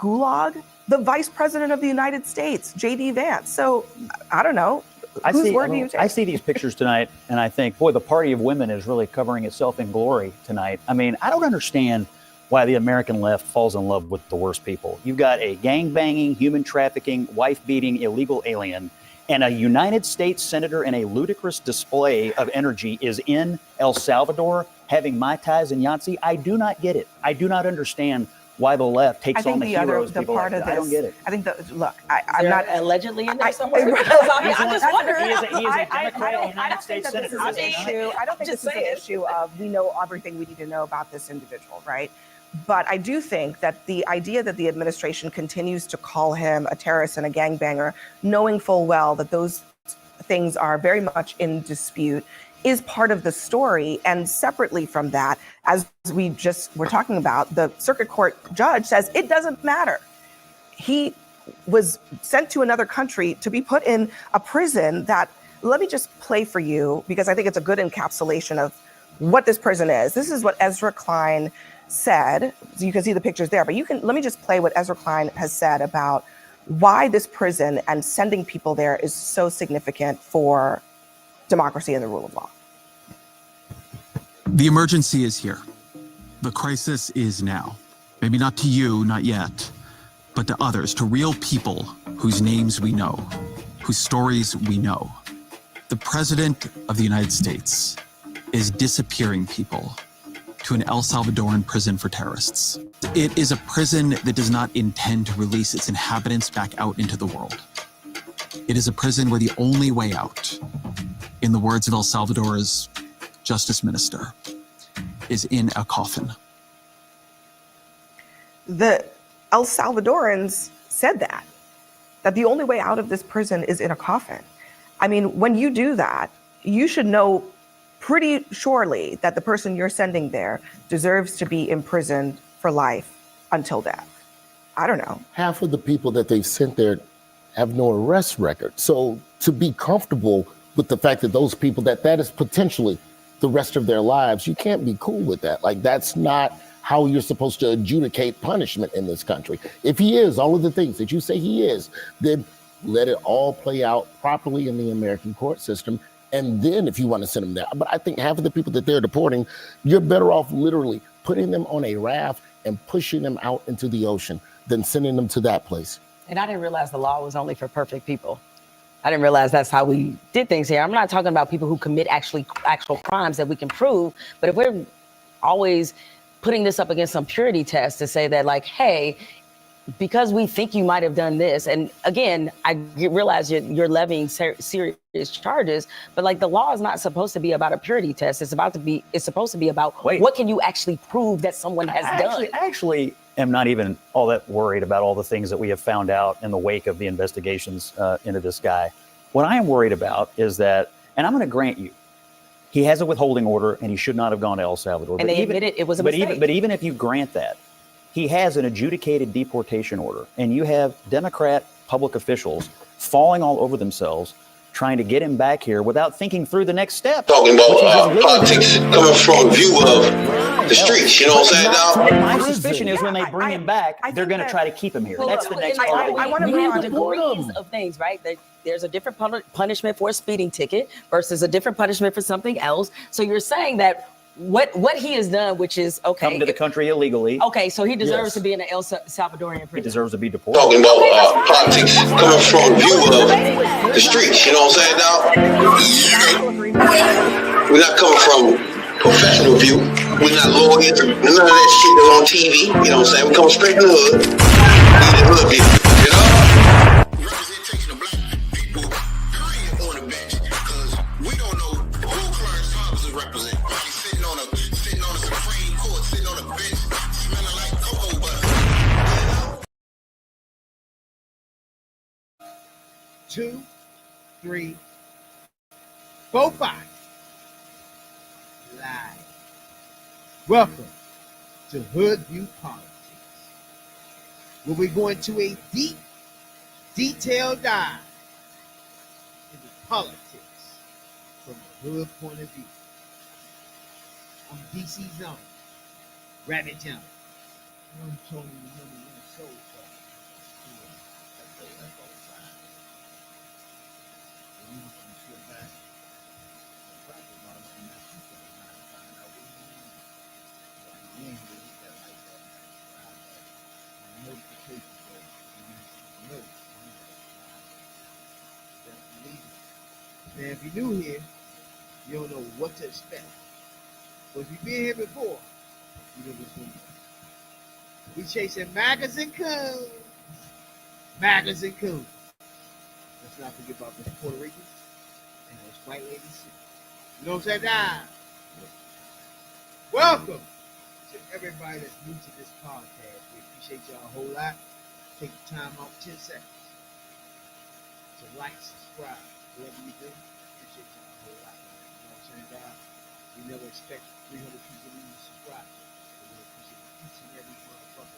gulag the Vice President of the United States, J.D. Vance. So I don't know. Whose word do you take? I see these pictures tonight, and I think, boy, the party of women is really covering itself in glory tonight. I mean, I don't understand why the American left falls in love with the worst people. You've got a gang-banging, human trafficking, wife-beating, illegal alien, and a United States senator in a ludicrous display of energy is in El Salvador having Mai Tais and Yahtzee. I do not get it. I do not understand why the left takes on the heroes. The part of this, I don't get it. I think I'm not allegedly in there somewhere. I just wonder. He is a Democrat United States senator. I don't think this is an issue of we know everything we need to know about this individual, right? But I do think that the idea that the administration continues to call him a terrorist and a gangbanger, knowing full well that those things are very much in dispute, is part of the story. And separately from that, as we just were talking about, the circuit court judge says it doesn't matter. He was sent to another country to be put in a prison that, let me just play for you, because I think it's a good encapsulation of what this prison is. This is what Ezra Klein said. So you can see the pictures there, but let me just play what Ezra Klein has said about why this prison and sending people there is so significant for democracy and the rule of law. The emergency is here. The crisis is now. Maybe not to you, not yet, but to others, to real people whose names we know, whose stories we know. The President of the United States is disappearing people to an El Salvadoran prison for terrorists. It is a prison that does not intend to release its inhabitants back out into the world. It is a prison where the only way out, in the words of El Salvador's Justice Minister, is in a coffin. The El Salvadorans said that the only way out of this prison is in a coffin. I mean, when you do that, you should know pretty surely that the person you're sending there deserves to be imprisoned for life until death. I don't know. Half of the people that they've sent there have no arrest record. So to be comfortable with the fact that those people, that is potentially the rest of their lives, you can't be cool with that. Like, that's not how you're supposed to adjudicate punishment in this country. If he is all of the things that you say he is, then let it all play out properly in the American court system. And then if you want to send them there. But I think half of the people that they're deporting, you're better off literally putting them on a raft and pushing them out into the ocean than sending them to that place. And I didn't realize the law was only for perfect people. I didn't realize that's how we did things here. I'm not talking about people who commit actual crimes that we can prove, but if we're always putting this up against some purity test to say that, like, hey, because we think you might have done this, and again, I realize you're levying serious charges, but like, the law is not supposed to be about a purity test. It's supposed to be about what can you actually prove that someone has done. I actually am not even all that worried about all the things that we have found out in the wake of the investigations into this guy. What I am worried about is that, and I'm going to grant you, he has a withholding order and he should not have gone to El Salvador. And they admitted it was a mistake. But even if you grant that, he has an adjudicated deportation order, and you have Democrat public officials falling all over themselves trying to get him back here without thinking through the next step. Talking about politics coming from a view of the streets, you know what I'm saying, now? My suspicion is when they bring him back, they're going to try to keep him here. That's the next part. I want to have degrees of things, right? There's a different punishment for a speeding ticket versus a different punishment for something else. So you're saying that what he has done, which is okay, come to the country illegally. Okay, so he deserves to be in an El Salvadorian prison. He deserves to be deported. Talking about politics coming from a view of the streets, you know what I'm saying, now? We're not coming from professional view. We're not lawyers. None of that shit is on TV. You know what I'm saying? We come straight in the hood. We the hood view, you know? Representation of black people, period, on the bench, because we don't know who Clarence Thomas is representing. Sitting on a Supreme Court, sitting on a bench, smelling like cocoa butter. 2, 3, 4, 5. Live. Welcome to Hoodview Politics, where we're going to a deep, detailed dive into politics from the hood point of view. I'm DC Zone, Rabbit Jones. I'm Tony, the number one soul track. Now, if you're new here, you don't know what to expect. But if you've been here before, you know what's going on. We chasing maggots and coons. Maggots and coons. Let's not forget about those Puerto Ricans and those white ladies. You know what I'm saying? Now, welcome to everybody that's new to this podcast. We appreciate y'all a whole lot. Take the time out 10 seconds to like, subscribe, whatever you do. Appreciate y'all a whole lot. You know what I'm saying, guys? We never expect 300 people to subscribe. So we appreciate each and every motherfucker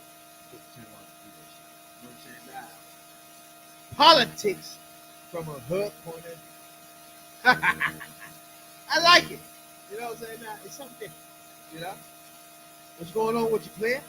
take the time out to do this shit. You know what I'm saying, guys? Politics from a hood point of view. I like it. You know what I'm saying? Now, it's something different. You know? What's going on with your player?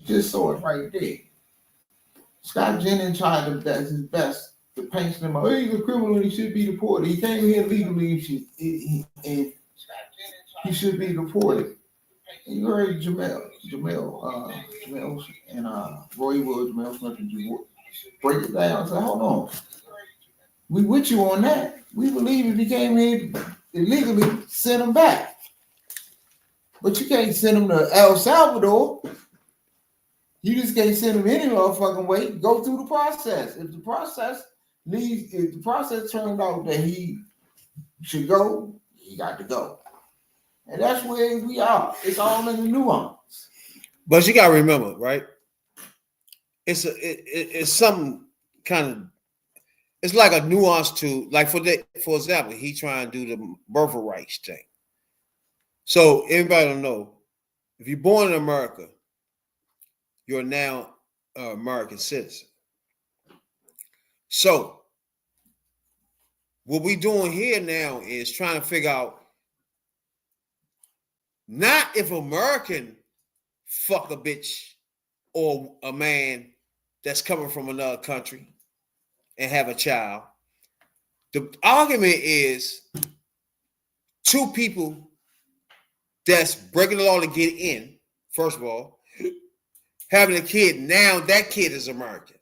Just saw it right there. Scott Jennings tried to that's his best to paint him out. He's a criminal and he should be deported. He came here legally and he should be deported. And you heard Jamel and Roy Wood, Jamel Smith and break it down. So hold on. We with you on that. We believe if he came here illegally, send him back. But you can't send him to El Salvador. You just can't send him any motherfucking way. Go through the process. If the process turned out that he should go, he got to go. And that's where we are. It's all in the nuance. But you gotta remember, right? It's something kind of. It's like a nuance to, like for example, he trying to do the birth rights thing. So everybody don't know, if you're born in America, you're now an American citizen. So what we doing here now is trying to figure out not if American fuck a bitch or a man that's coming from another country and have a child. The argument is two people that's breaking the law to get in, first of all, having a kid, now that kid is American.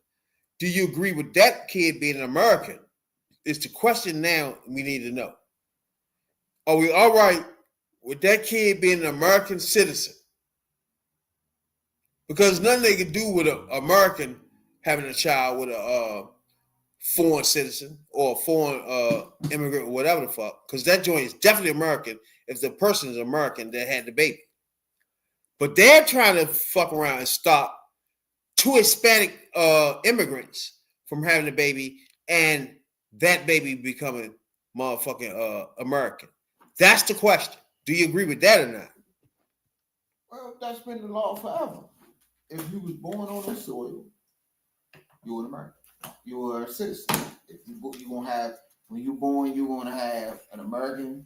Do you agree with that kid being an American? It's the question now we need to know. Are we all right with that kid being an American citizen? Because nothing they can do with an American having a child with a foreign citizen or a foreign immigrant or whatever the fuck, because that joint is definitely American if the person is American that had the baby. But they're trying to fuck around and stop two Hispanic immigrants from having a baby and that baby becoming motherfucking American. That's the question. Do you agree with that or not? Well, that's been the law forever. If you was born on this soil, you're an American. You're a citizen. If you're gonna have, when you're born, you're gonna have an American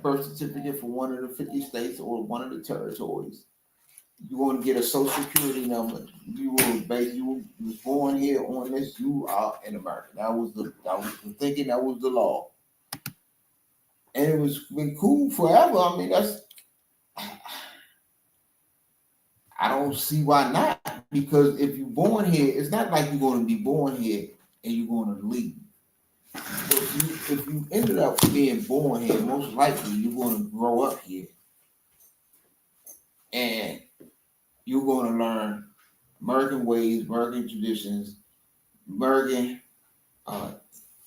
birth certificate for one of the 50 states or one of the territories. You're going to get a social security number. You was born here on this. You are an American. That was the thinking. That was the law, and it was been cool forever. I mean, I don't see why not. Because if you're born here, it's not like you're going to be born here and you're going to leave. If you ended up being born here, most likely you're going to grow up here, and you're going to learn American ways, American traditions, American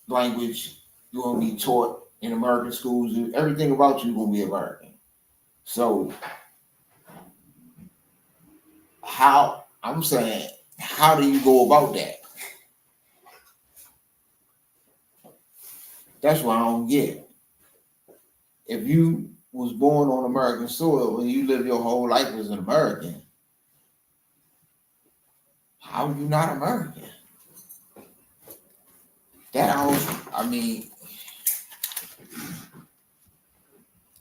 language. You're going to be taught in American schools. Everything about you is going to be American. So, how do you go about that? That's what I don't get. If you was born on American soil and you live your whole life as an American, how are you not American? That also, I mean,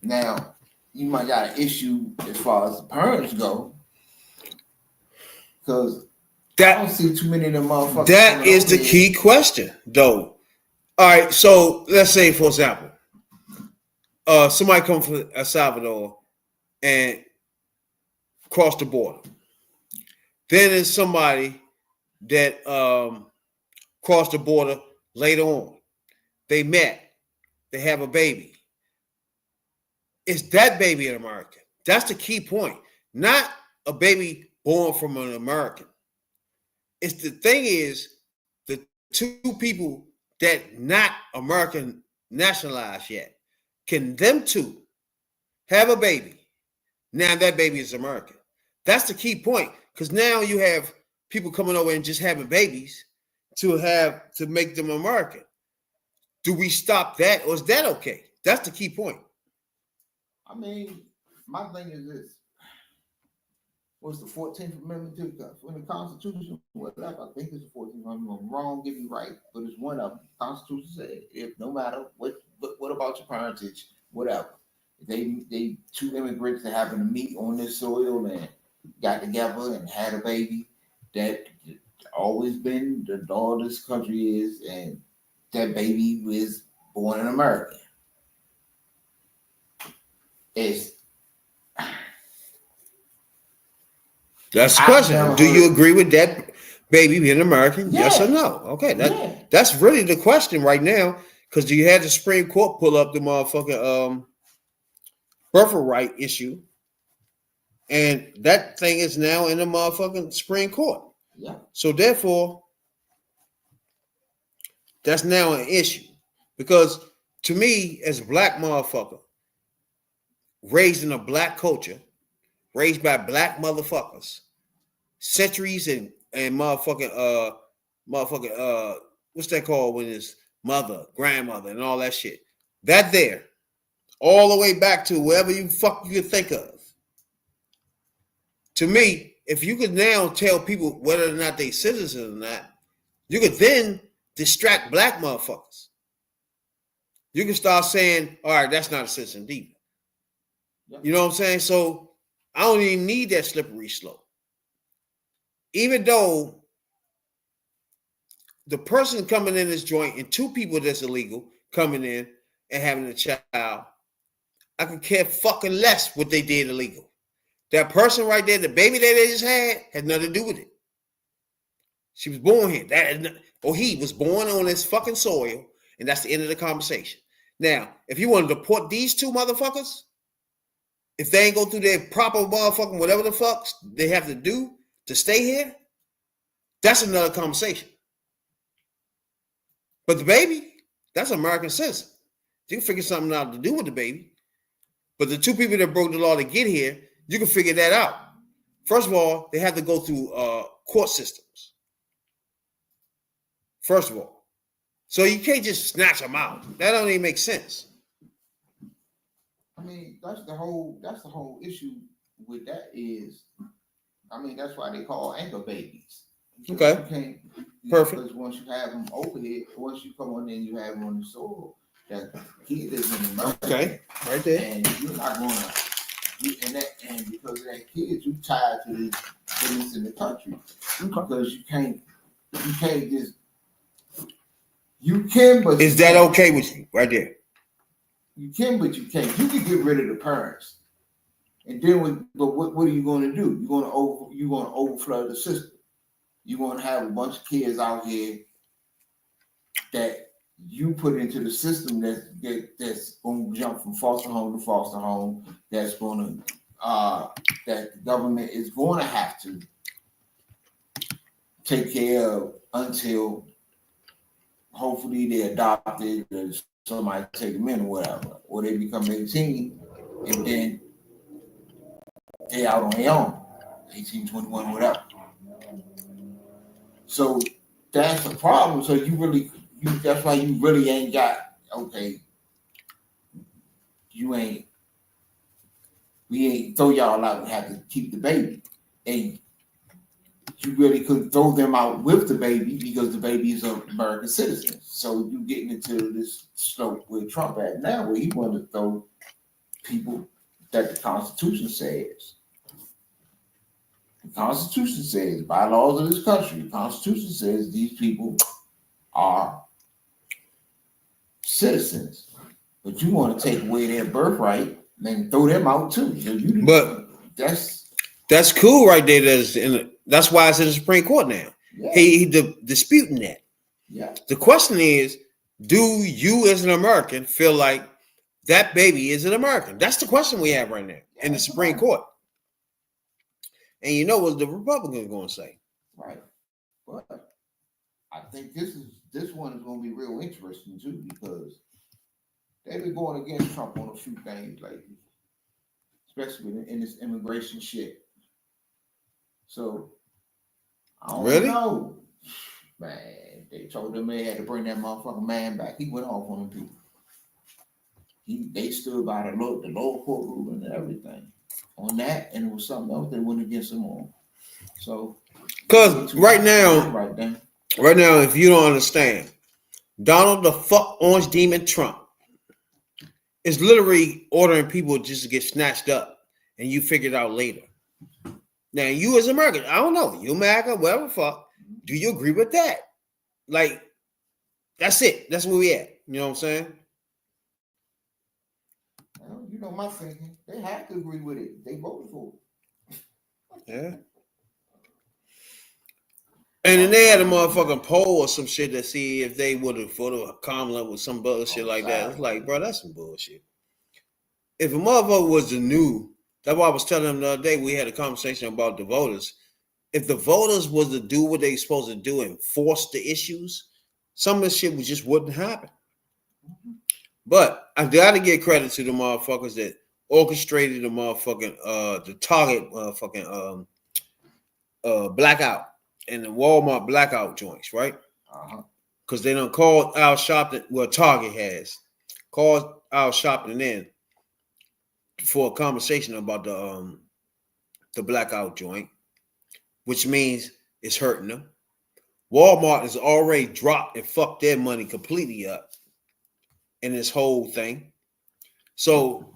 now you might got an issue as far as the parents go, because I don't see too many of them motherfuckers. That is the key question, though. All right, so let's say, for example, somebody comes from El Salvador and cross the border. Then there's somebody that crossed the border later on. They met. They have a baby. Is that baby an American? That's the key point. Not a baby born from an American. It's the thing is the two people that not American nationalized yet. Can them two have a baby? Now that baby is American. That's the key point. Because now you have people coming over and just having babies to make them American. Do we stop that, or is that okay? That's the key point. I mean, my thing is this. What's the 14th Amendment to the Constitution? Whatever, I think it's the 14th Amendment. I'm wrong, get me right, but it's one of them. The Constitution said, if no matter what about your parentage, whatever, they two immigrants that happen to meet on this soil and got together and had a baby, that always been all this country is, and that baby was born in America. That's the question. Do you agree with that baby being American? Yeah. Yes or no? Okay, that's really the question right now. Because you had the Supreme Court pull up the motherfucking birthright issue, and that thing is now in the motherfucking Supreme Court. Yeah. So therefore, that's now an issue. Because to me, as a black motherfucker, raised in a black culture, raised by black motherfuckers, centuries and motherfucking what's that called when it's mother, grandmother, and all that shit. That there, all the way back to wherever you could think of. To me, if you could now tell people whether or not they citizens or not, you could then distract black motherfuckers. You can start saying, all right, that's not a citizen either. Yep. You know what I'm saying? So I don't even need that slippery slope. Even though the person coming in this joint and two people that's illegal coming in and having a child, I could care fucking less what they did illegal. That person right there, the baby that they just had nothing to do with it. She was born here. He was born on this fucking soil, and that's the end of the conversation. Now, if you want to deport these two motherfuckers, if they ain't go through their proper motherfucking whatever the fuck they have to do to stay here, that's another conversation. But the baby, that's an American citizen. You can figure something out to do with the baby. But the two people that broke the law to get here, you can figure that out. First of all, they have to go through court systems. First of all. So you can't just snatch them out. That don't even make sense. I mean, that's the whole issue with that is, I mean, that's why they call anchor babies. Okay. Perfect. Because once you have them over here, once you come on in, you have them on the soil, that kid is in America. Okay, right there. And you're not gonna, and because of that kid, you tied to this business in the country. Because you can't just, you can, but is that okay with you right there? You can, but you can't. You can get rid of the parents, and then but what are you going to do? You're going to overflow the system. You're going to have a bunch of kids out here that you put into the system that's going to jump from foster home to foster home. That's going to that the government is going to have to take care of until hopefully they're adopted or somebody take them in or whatever, or they become 18 and then they out on their own, 18, 21, whatever. So that's the problem. So that's why you really ain't got, okay, we ain't throw y'all out and have to keep the baby. And you really couldn't throw them out with the baby because the baby is an American citizen. So you getting into this slope where Trump at now, where he wanted to throw people that the Constitution says. The Constitution says, by laws of this country, the Constitution says these people are citizens. But you want to take away their birthright and then throw them out too. So but that's cool right there. That's why it's in the Supreme Court now. Yeah. He disputing that. Yeah. The question is, do you as an American feel like that baby is an American? That's the question we have right now in the Supreme Court. And you know what the Republicans are going to say. Right. But I think this one is going to be real interesting too, because they've been going against Trump on a few things lately, especially in this immigration shit. So I don't know. Man, they told them they had to bring that motherfucking man back. He went off on them people. They stood by the lower court ruling and everything on that, and it was something else they went against him on. So, because right now, if you don't understand, Donald the fuck Orange Demon Trump is literally ordering people just to get snatched up, and you figure it out later. Now, you as American, I don't know, you America, whatever the fuck, do you agree with that? Like, that's it. That's where we at. You know what I'm saying? Well, you know my thinking. They have to agree with it. They voted for it. Yeah. And then they had a motherfucking poll or some shit to see if they would have voted Kamala with some bullshit like that. It's like, bro, that's some bullshit. If a motherfucker was the new, that's why I was telling them the other day, we had a conversation about the voters. If the voters was to do what they supposed to do and force the issues, some of this shit just wouldn't happen. But I gotta give credit to the motherfuckers that orchestrated the motherfucking the Target motherfucking blackout and the Walmart blackout joints, right? Because they done called our shopping, well, Target has called our shopping in for a conversation about the blackout joint, which means it's hurting them. Walmart has already dropped and fucked their money completely up in this whole thing. So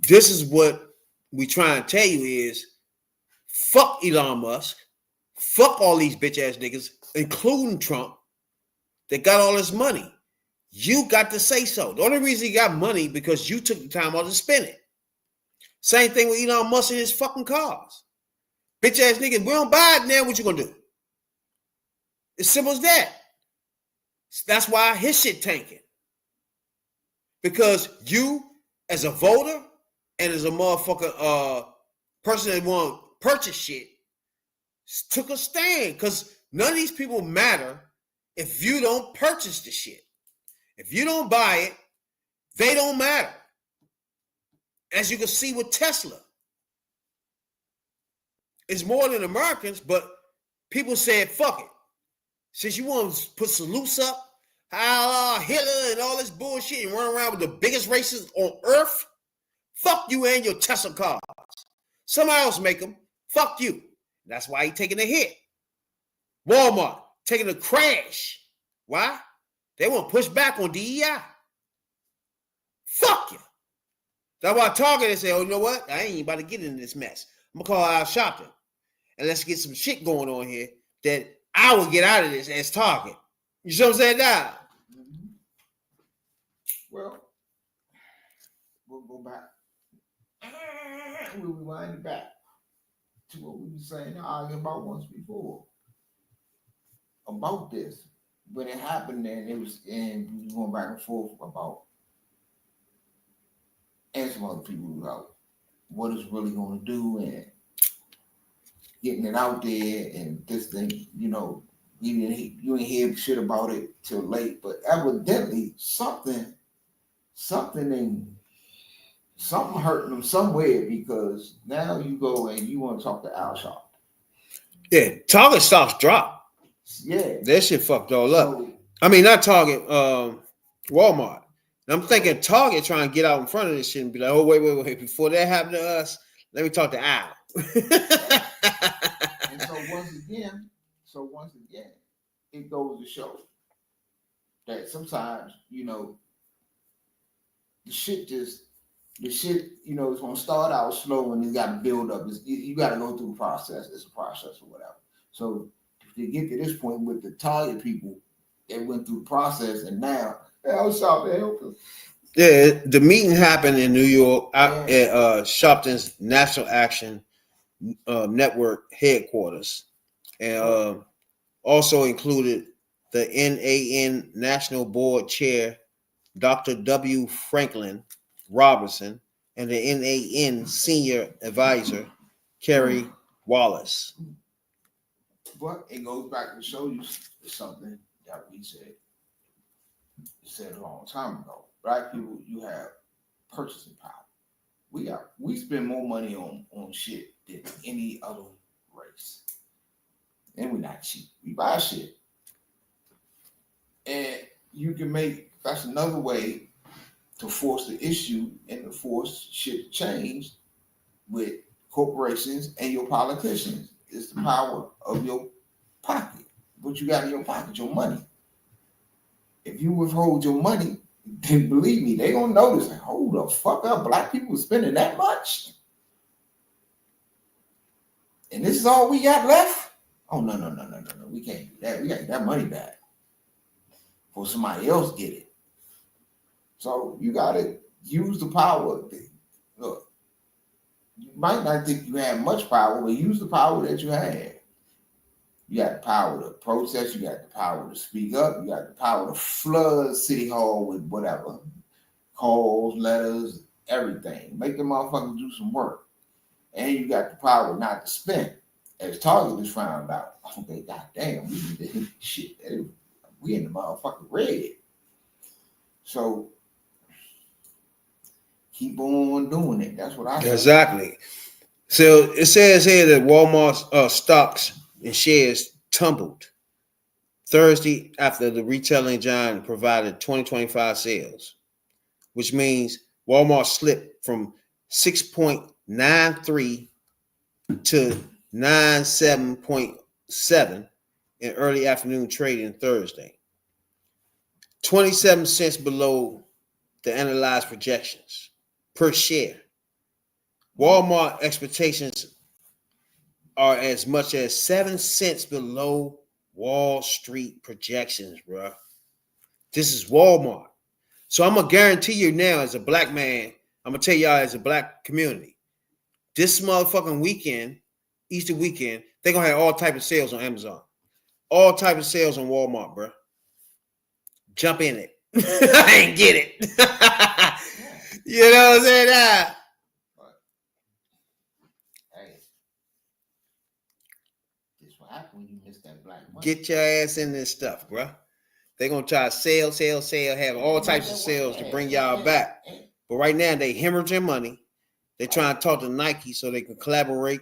this is what we trying to tell you is fuck Elon Musk, fuck all these bitch ass niggas, including Trump, that got all this money. You got to say so. The only reason he got money because you took the time out to spend it. Same thing with Elon Musk and his fucking cars. Bitch ass niggas, we don't buy it now. What you gonna do? It's simple as that. That's why his shit tanking. Because you, as a voter and as a motherfucker person that want to purchase shit, took a stand. Because none of these people matter if you don't purchase the shit. If you don't buy it, they don't matter. As you can see with Tesla. It's more than Americans, but people said, fuck it. Since you want to put salutes up, Hitler and all this bullshit and run around with the biggest racists on earth, fuck you and your Tesla cars. Somebody else make them. Fuck you. That's why he taking a hit. Walmart taking a crash. Why? They want to push back on DEI. Fuck you. That's why Target they say, oh, you know what? I ain't about to get into this mess. I'm going to call out shopping. And let's get some shit going on here that I will get out of this as Target. You see what I'm saying now? Well, we'll go back. We'll rewind it back to what we were saying, arguing about once before. About this. When it happened, and we were going back and forth about, and some other people about what it's really going to do and getting it out there and this thing, you know, you didn't hear shit about it till late, but evidently something hurting them somewhere, because now you go and you want to talk to Al Sharpton. Yeah, Target stocks drop. Yeah, that shit fucked all up. I mean, not Target, Walmart. And I'm thinking Target trying to get out in front of this shit and be like, oh, wait. Before that happened to us, let me talk to Al. once again, it goes to show that sometimes, the shit, is going to start out slow and it's got to build up. You got to go through the process. It's a process or whatever. So to get to this point with the Target people, they went through the process and now, I was out to help them. Yeah, the meeting happened in New York at Sharpton's National Action Network headquarters, and also included the NAN National Board Chair, Dr. W. Franklin Robertson, and the NAN Senior Advisor, Kerry Wallace. But it goes back to show you something that we said a long time ago. Black people, you have purchasing power. We spend more money on shit than any other race. And we're not cheap. We buy shit. And you can that's another way to force the issue and to force shit to change with corporations and your politicians. It's the power of your pocket. What you got in your pocket, your money. If you withhold your money, then believe me, they gonna notice, like, hold the fuck up, black people spending that much? And this is all we got left? Oh, no. We can't do that. We got to get that money back before somebody else get it. So you got to use the power. Look, you might not think you have much power, but use the power that you have. You got the power to protest. You got the power to speak up. You got the power to flood City Hall with whatever. Calls, letters, everything. Make the motherfuckers do some work. And you got the power not to spend. As Target just found out, okay, goddamn, we need to hit shit. We in the motherfucking red. So keep on doing it. That's what I say. Exactly. So it says here that Walmart's stocks and shares tumbled Thursday after the retailing giant provided 2025 sales, which means Walmart slipped from 6.93 to 97.7 in early afternoon trading Thursday, 27 cents below the analyzed projections per share. Walmart expectations are as much as 7 cents below Wall Street projections, bro. This is Walmart. So I'm going to guarantee you now, as a black man, I'm going to tell y'all as a black community, this motherfucking weekend, Easter weekend, they're going to have all type of sales on Amazon. All type of sales on Walmart, bro. Jump in it. I ain't get it. You know what I'm saying? Hey, this what happens when you miss that black money. Get your ass in this stuff, bro. They're going to try to sell, have all types of sales to bring y'all back. But right now, they hemorrhaging money. They're trying to talk to Nike so they can collaborate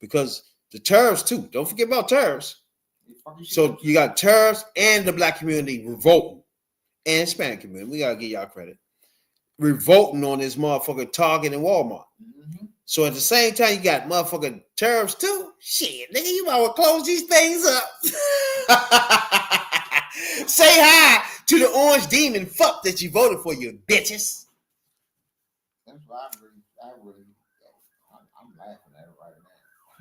because the tariffs, too. Don't forget about tariffs. So you got tariffs and the black community revolting. And Hispanic community. We got to give y'all credit. Revolting on this motherfucker Target and Walmart. Mm-hmm. So at the same time, you got motherfucking tariffs, too. Shit, nigga, you might want to close these things up. Say hi to the orange demon fuck that you voted for, you bitches. That's why I'm laughing at it right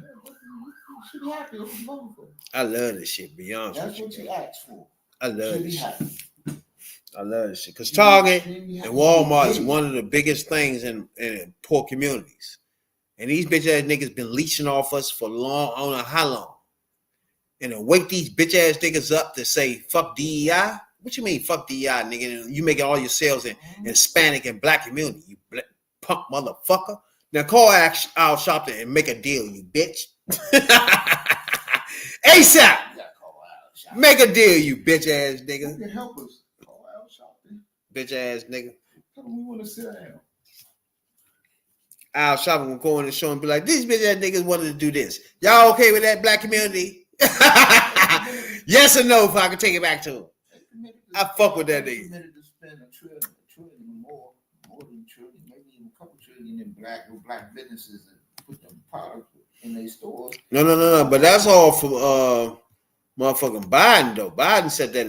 now. You should be happy with the motherfucker. I love this shit, beyond. That's what you asked for. I love this shit. I love this shit. Because Target and Walmart is one of the biggest things in poor communities. And these bitch ass niggas been leeching off us for long, I don't know how long. And to wake these bitch ass niggas up to say fuck DEI? What you mean fuck DEI, nigga? You making all your sales in Hispanic and black community, you punk motherfucker. Now call Al Sharpton and make a deal, you bitch. ASAP! Make a deal, you bitch ass nigga. Who can help us? Call Al Sharpton. Bitch ass nigga. Tell him we want to sit down. Al Sharpton will go on the show and be like, these bitch ass niggas wanted to do this. Y'all okay with that, black community? Yes or no, if I can take it back to him. I fuck with that nigga. Committed to spend a trillion more than a trillion, maybe even a couple trillion in black businesses and put them products in their stores. No. But that's all from motherfucking Biden though. Biden said that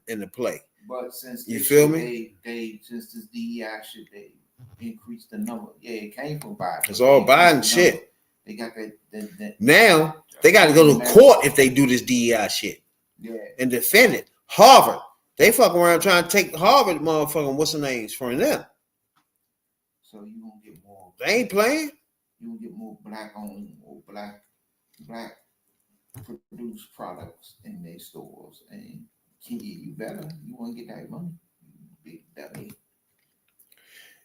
in the play. But since you feel me, they since this DEI shit, they increased the number. Yeah, it came from Biden. It's all Biden shit. They got that. Now they got to go to court if they do this DEI shit. Yeah. And defend it. Harvard, they fuck around trying to take Harvard motherfucking what's the names from them. So you gonna get more. They ain't playing. You gonna get more black owned or black produced products in their stores, and you better. You want to get that money, you big dummy.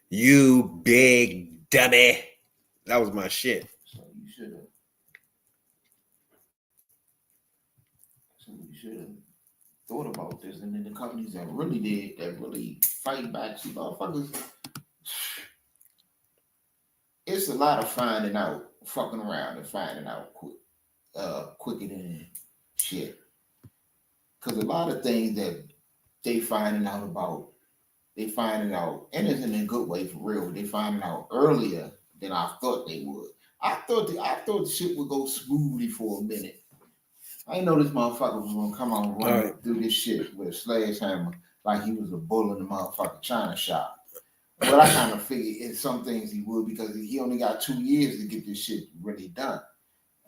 You big dummy. That was my shit. So you should have. Thought about this, and then the companies that really fight back, see, motherfuckers. It's a lot of finding out, fucking around and finding out quicker than shit. Because a lot of things that they finding out about, and it's in a good way for real. They finding out earlier than I thought they would. I thought the shit would go smoothly for a minute. I didn't know this motherfucker was gonna come on running through this shit with a sledgehammer like he was a bull in the motherfucking China shop. But I kind of figured in some things he would, because he only got 2 years to get this shit really done.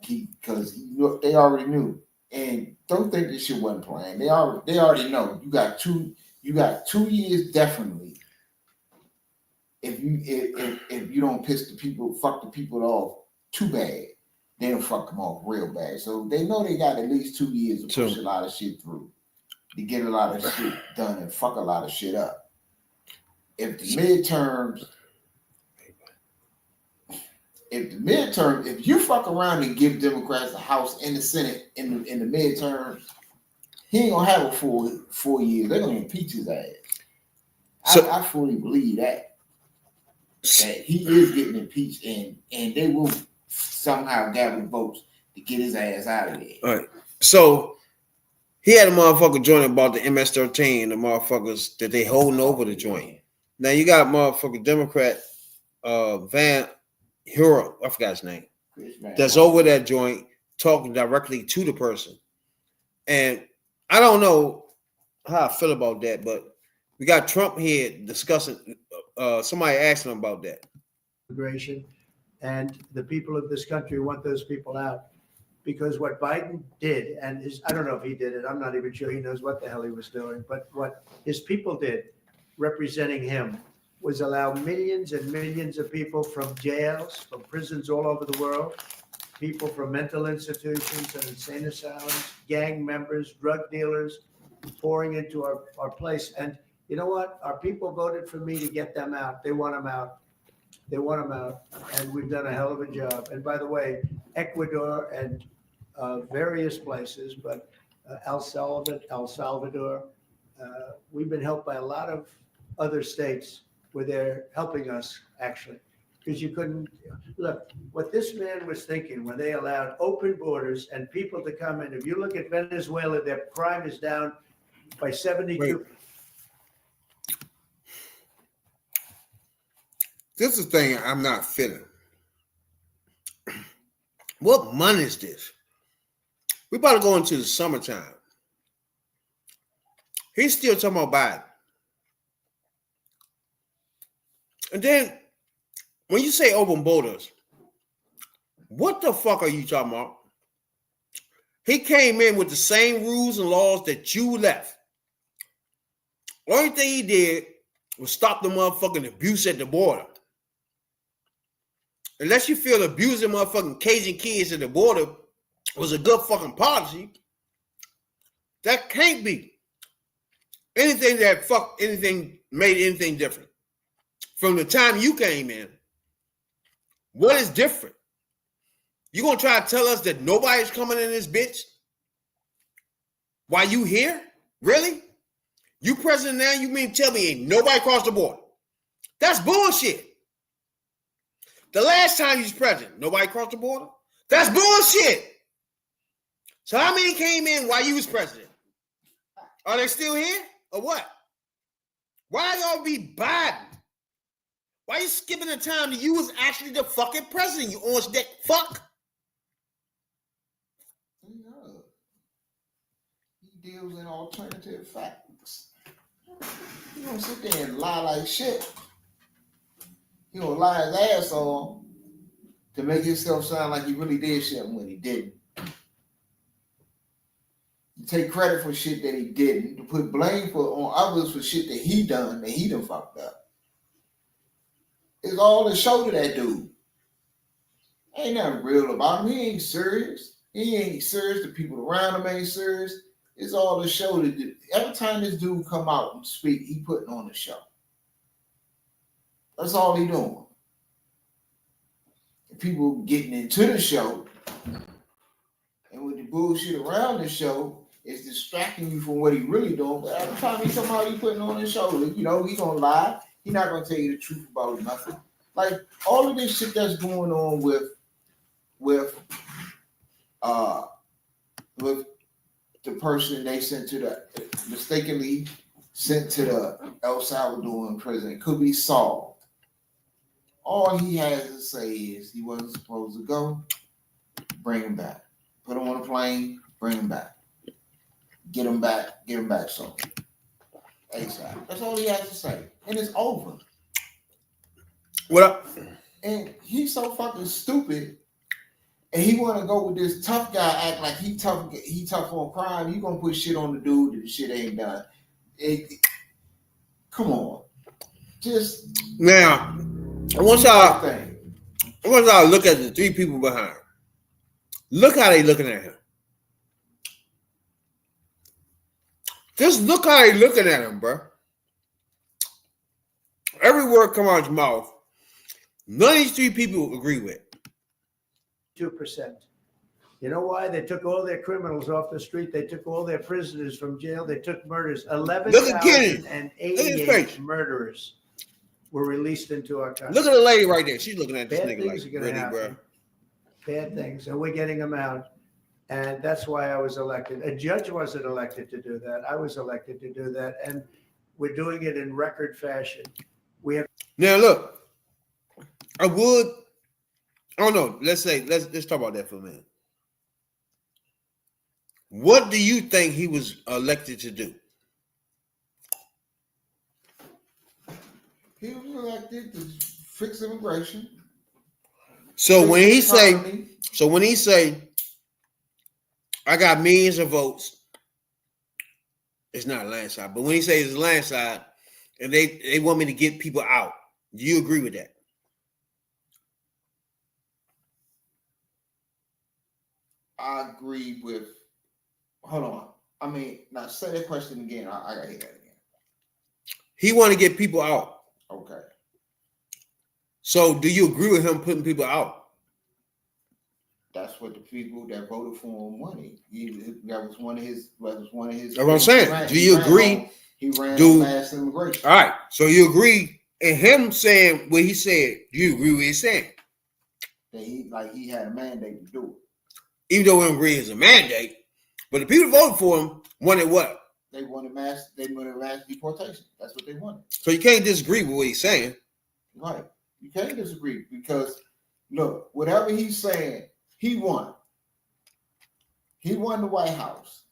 Because they already knew. And don't think this shit wasn't planned. They already know. You got 2 years definitely. If you don't fuck the people off too bad, they'll fuck them off real bad. So they know they got at least 2 years to push a lot of shit through, to get a lot of shit done and fuck a lot of shit up. If you fuck around and give Democrats the House and the Senate in the midterms, he ain't gonna have a four years. They're gonna impeach his ass. So, I fully believe that he is getting impeached, and they will somehow gather votes to get his ass out of there. All right. So he had a motherfucker joint about the MS-13, the motherfuckers that they holding over the joint. Now you got motherfucking Democrat Van Hero, I forgot his name, that's over that joint talking directly to the person. And I don't know how I feel about that, but we got Trump here discussing, somebody asked him about that. Immigration, and the people of this country want those people out. Because what Biden did, and I don't know if he did it, I'm not even sure he knows what the hell he was doing, but what his people did, representing him, was allow millions and millions of people from jails, from prisons all over the world, people from mental institutions and insane asylums, gang members, drug dealers, pouring into our place. And you know what? Our people voted for me to get them out. They want them out. They want them out. And we've done a hell of a job. And by the way, Ecuador and various places, but El Salvador, we've been helped by a lot of other states where they're helping us, actually. Because you couldn't, look, what this man was thinking when they allowed open borders and people to come in. If you look at Venezuela, their crime is down by 72%. Wait. This is the thing I'm not feeling. What month is this? We about to go into the summertime. He's still talking about Biden. And then when you say open borders, what the fuck are you talking about? He came in with the same rules and laws that you left. Only thing he did was stop the motherfucking abuse at the border. Unless you feel abusing motherfucking Cajun kids at the border was a good fucking policy, that can't be anything that made anything different. From the time you came in, what is different? You gonna try to tell us that nobody's coming in this bitch while you here? Really? You president now, you mean tell me ain't nobody crossed the border? That's bullshit. The last time you was president, nobody crossed the border? That's bullshit. So how many came in while you was president? Are they still here or what? Why y'all be Biden? Why you skipping the time that you was actually the fucking president, you orange dick fuck? He deals in alternative facts. He don't sit there and lie like shit. He gonna lie his ass off to make himself sound like he really did shit when he didn't. To take credit for shit that he didn't. To put blame on others for shit that he done fucked up. It's all a show to that dude. Ain't nothing real about him. He ain't serious. He ain't serious. The people around him ain't serious. It's all a show to do. Every time this dude come out and speak, he putting on a show. That's all he doing. And people getting into the show, and with the bullshit around the show, it's distracting you from what he really doing. But every time he come out, he putting on his show. You know, he gonna lie. He not gonna tell you the truth about nothing. Like all of this shit that's going on with the person they sent to the mistakenly sent to the El Salvadoran prison could be solved. All he has to say is he wasn't supposed to go. Bring him back. Put him on a plane. Bring him back. Get him back. Get him back soon. ASAP. That's all he has to say, and it's over. Well, and he's so fucking stupid, and he want to go with this tough guy, act like he tough on crime. You gonna put shit on the dude that the shit ain't done? Come on, just now I want y'all look at the three people behind him. Look how they looking at him. Just look how they looking at him, bro. Every word come out his mouth. None of these three people agree with. 2%. You know why? They took all their criminals off the street. They took all their prisoners from jail. They took murders. 11,088 murderers were released into our country. Look at the lady right there. She's looking at this Bad nigga things like, are gonna really, happen. bro. Bad things. And we're getting them out. And that's why I was elected. A judge wasn't elected to do that. I was elected to do that. And we're doing it in record fashion. We have Now look, I don't know. Let's talk about that for a minute. What do you think he was elected to do? he was elected to fix immigration. So when he say, I got millions of votes, it's not a landslide. But when he says it's a landslide, and they want me to get people out, do you agree with that? I agree with. Hold on. I mean, now say that question again. I gotta hear that again. He want to get people out. Okay. So do you agree with him putting people out? That's what the people that voted for him wanted. That was one of his. That's what I'm saying. Do you agree? He ran on mass immigration. All right. So you agree, and him saying what he said. Do you agree with what he's saying? That he had a mandate to do it. Even though we don't agree it's a mandate, but the people that voted for him wanted what? They wanted mass deportation. That's what they wanted. So you can't disagree with what he's saying. Right. You can't disagree because look, whatever he's saying, he won. He won the White House.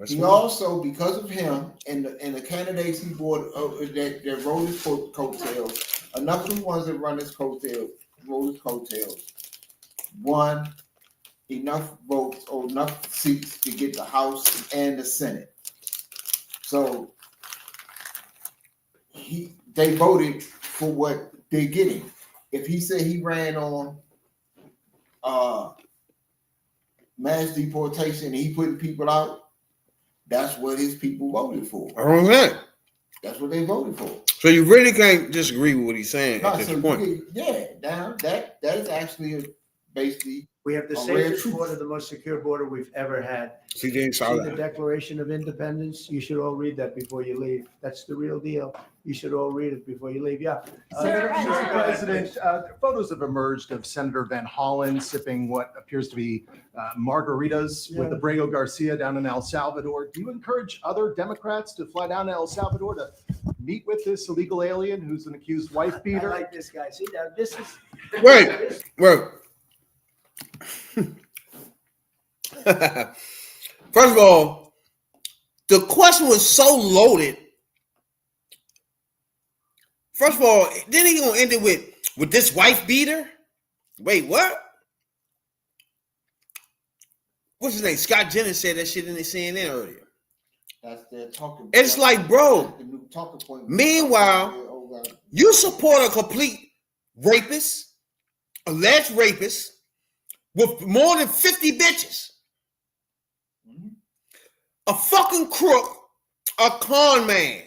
He also, because of him and the candidates he brought that rode his coattails, enough of the ones that rode his coattails, won enough votes or enough seats to get the House and the Senate. So they voted for what they're getting. If he said he ran on mass deportation and he putting people out, that's what his people voted for. Okay. That's what they voted for. So you really can't disagree with what he's saying at this point. Now that is actually basically We have the safest border, the most secure border we've ever had. See the Declaration of Independence? You should all read that before you leave. That's the real deal. You should all read it before you leave. Yeah. Mr. President, photos have emerged of Senator Van Hollen sipping what appears to be margaritas with Abrego Garcia down in El Salvador. Do you encourage other Democrats to fly down to El Salvador to meet with this illegal alien who's an accused wife beater? I like this guy. See, now this is... Wait. First of all, the question was so loaded. First of all, then he gonna end it with this wife beater. Wait, what? What's his name? Scott Jennings said that shit in the CNN earlier. That's their talking point. It's like, bro. That's the new talking point. Meanwhile, you support a complete rapist, alleged rapist, with more than 50 bitches. Mm-hmm. A fucking crook, a con man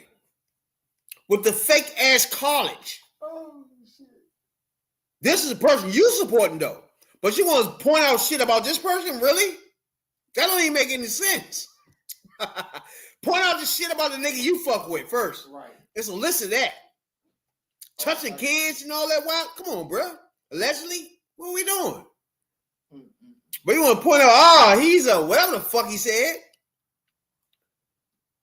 with the fake ass college. Oh, shit. This is the person you supporting though. But you want to point out shit about this person? Really? That don't even make any sense. Point out the shit about the nigga you fuck with first. Right. It's a list of that. Touching kids and all that wild. Come on, bro. Allegedly, what are we doing? Mm-hmm. But you want to point out, he's a whatever the fuck he said.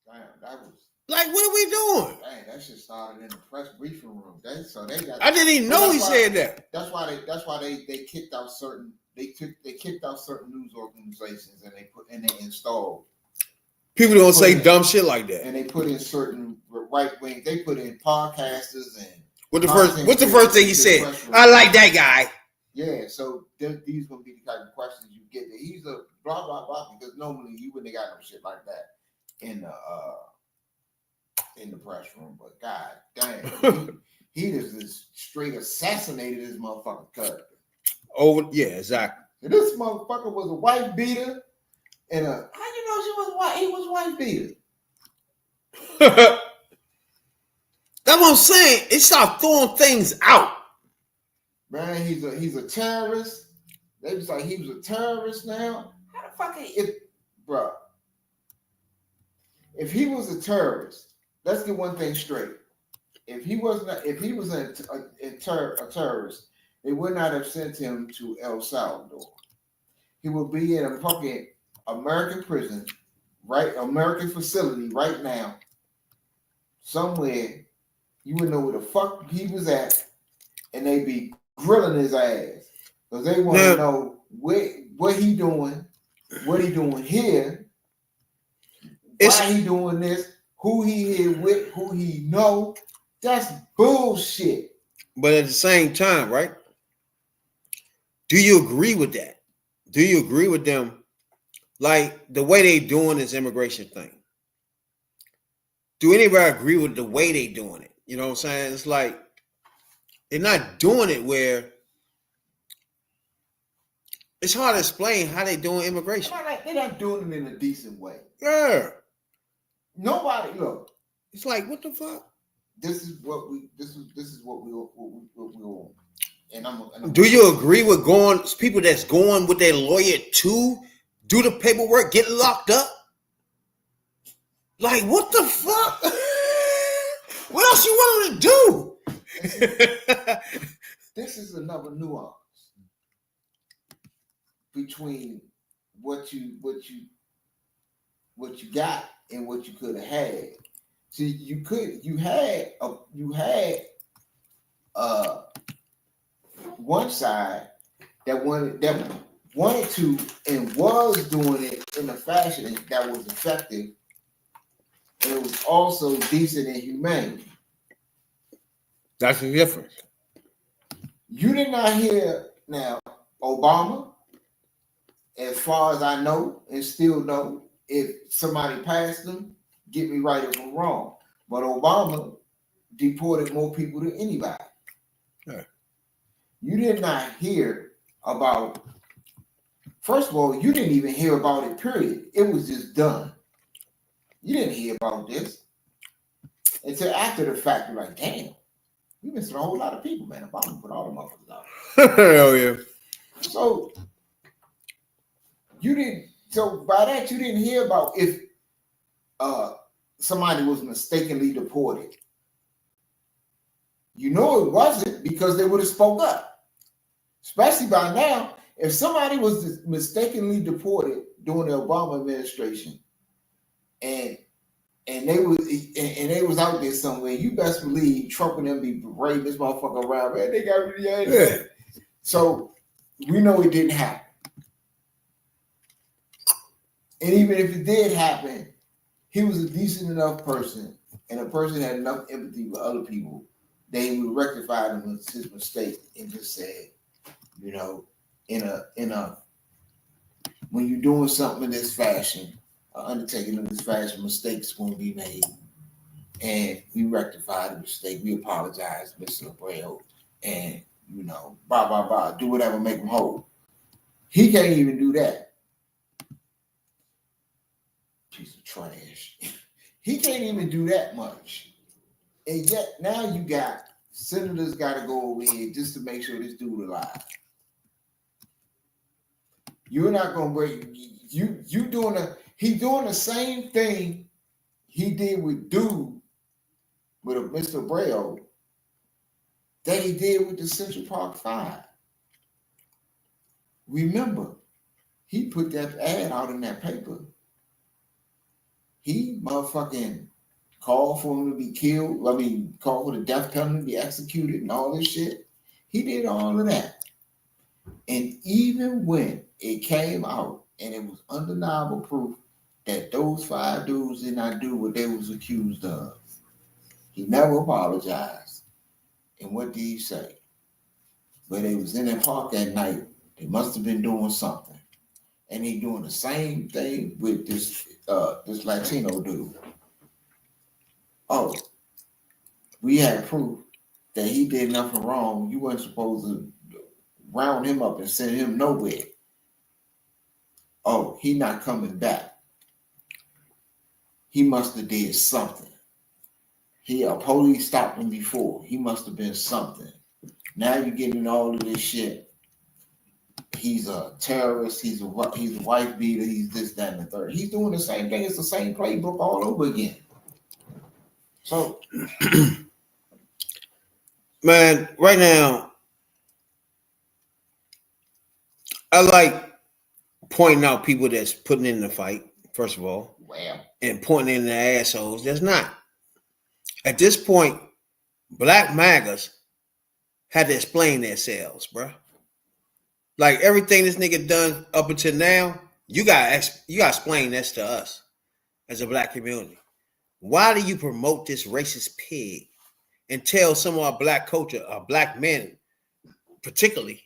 Damn, that was like, what are we doing? Dang, that shit started in the press briefing room. They got. I didn't even know he said that. That's why they kicked out certain. They kicked out certain news organizations and they installed. People don't say dumb shit like that. And they put in certain right wing. They put in podcasters and. What's the first thing he said? I like that guy. Yeah, so these gonna be the type of questions you get. He's a blah blah blah because normally you wouldn't have got no shit like that in the press room. But god damn, he just straight assassinated his motherfucking character. Oh yeah, exactly. And this motherfucker was a wife beater, and how you know she was white? He was wife beater. That's what I'm saying. It started throwing things out. Man, he's a terrorist. They was like he was a terrorist now. How the fuck bro? If he was a terrorist, let's get one thing straight. If he was a terrorist, they would not have sent him to El Salvador. He would be in a fucking American prison, right? American facility right now, somewhere. You would know where the fuck he was at, and they be grilling his ass because they want to know what he doing here, why he doing this, who he here with, who he know. That's bullshit. But at the same time, right? Do you agree with that? Do you agree with them? Like the way they doing this immigration thing. Do anybody agree with the way they doing it? You know what I'm saying? It's like they're not doing it where it's hard to explain how they doing immigration. They're not doing it in a decent way. Yeah. Nobody look. It's like what the fuck? This is what we want. And I'm do you agree with people that's going with their lawyer to do the paperwork, get locked up? Like what the fuck? What else you want them to do? This is another nuance between what you got and what you could have had. See, you had one side that wanted to and was doing it in a fashion that was effective. And it was also decent and humane. That's the difference. You did not hear now Obama, as far as I know and still know, if somebody passed them, get me right if I'm wrong. But Obama deported more people than anybody. Yeah. You did not hear about, first of all, you didn't even hear about it, period. It was just done. You didn't hear about this until after the fact. You're like, damn, we missing a whole lot of people, man. Obama put all the motherfuckers out. Hell yeah. So you didn't. So by that, you didn't hear about if somebody was mistakenly deported. You know it wasn't because they would have spoke up. Especially by now, if somebody was mistakenly deported during the Obama administration, and they was out there somewhere, you best believe Trump and them be parading this motherfucker around, man. They got really angry. Yeah. So we know it didn't happen. And even if it did happen, he was a decent enough person, and a person had enough empathy for other people that he would rectify his mistake and just say, you know, in a when you're doing something in this fashion, an undertaking of this fashion, mistakes won't be made. And we rectify the mistake. We apologize, Mr. Abreu, and you know, blah blah blah. Do whatever, make him whole. He can't even do that. Piece of trash. He can't even do that much. And yet now you got senators got to go over here just to make sure this dude alive. You're not gonna break. He's doing the same thing he did with Mr. Abreu that he did with the Central Park Five. Remember, he put that ad out in that paper. He motherfucking called for him to be killed. I mean, called for the death penalty to be executed and all this shit. He did all of that. And even when it came out and it was undeniable proof that those 5 dudes did not do what they was accused of, he never apologized. And what did he say? When they was in that park that night, they must have been doing something. And he doing the same thing with this Latino dude. Oh, we had proof that he did nothing wrong. You weren't supposed to round him up and send him nowhere. Oh, he not coming back. He must have did something. Police stopped him before. He must have been something. Now you're getting all of this shit. He's a terrorist. He's a wife beater. He's this, that, and the third. He's doing the same thing. It's the same playbook all over again. So, man, right now, I like pointing out people that's putting in the fight, first of all, and pointing in the assholes that's not. At this point, black MAGAs had to explain themselves, bro. Like everything this nigga done up until now, you gotta explain this to us as a black community. Why do you promote this racist pig and tell some of our black culture, our black men, particularly,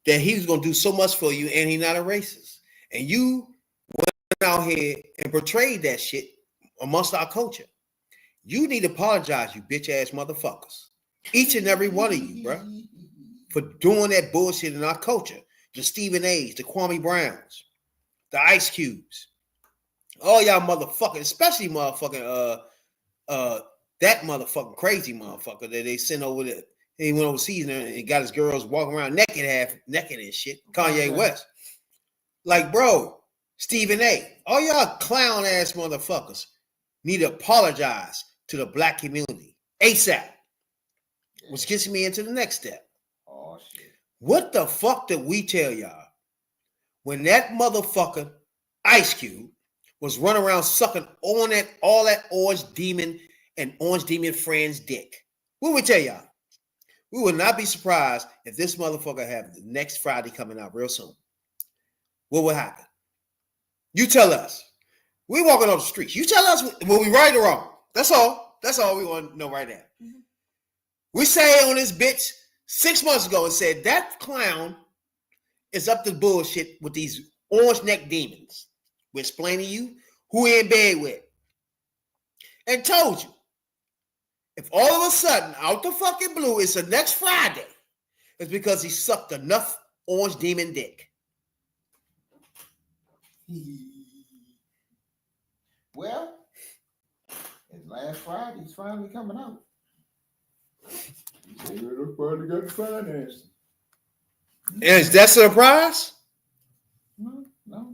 that he's gonna do so much for you and he's not a racist? And you went out here and portrayed that shit amongst our culture. You need to apologize, you bitch ass motherfuckers. Each and every one of you, bro, for doing that bullshit in our culture. The Stephen A's, the Kwame Browns, the Ice Cubes, all y'all motherfuckers, especially motherfucking that motherfucking crazy motherfucker that they sent over there. He went overseas and got his girls walking around half naked and shit. Kanye West. Like, bro, Stephen A. All y'all clown ass motherfuckers need to apologize to the black community ASAP. Which gets me into the next step. oh shit. What the fuck did we tell y'all when that motherfucker Ice Cube was running around sucking on all that Orange Demon and Orange Demon friends' dick? What we tell y'all? We would not be surprised if this motherfucker have the next Friday coming out real soon. What will happen? You tell us. We walking on the streets. You tell us will we right or wrong. That's all. That's all we want to know right now. Mm-hmm. We say on this bitch 6 months ago and said that clown is up to bullshit with these orange neck demons. We're explaining to you who he in bed with. And told you, if all of a sudden, out the fucking blue, it's the next Friday, it's because he sucked enough orange demon dick. Well, it's last Friday. It's finally coming out. He said he finally got the finance. Is that a surprise? No.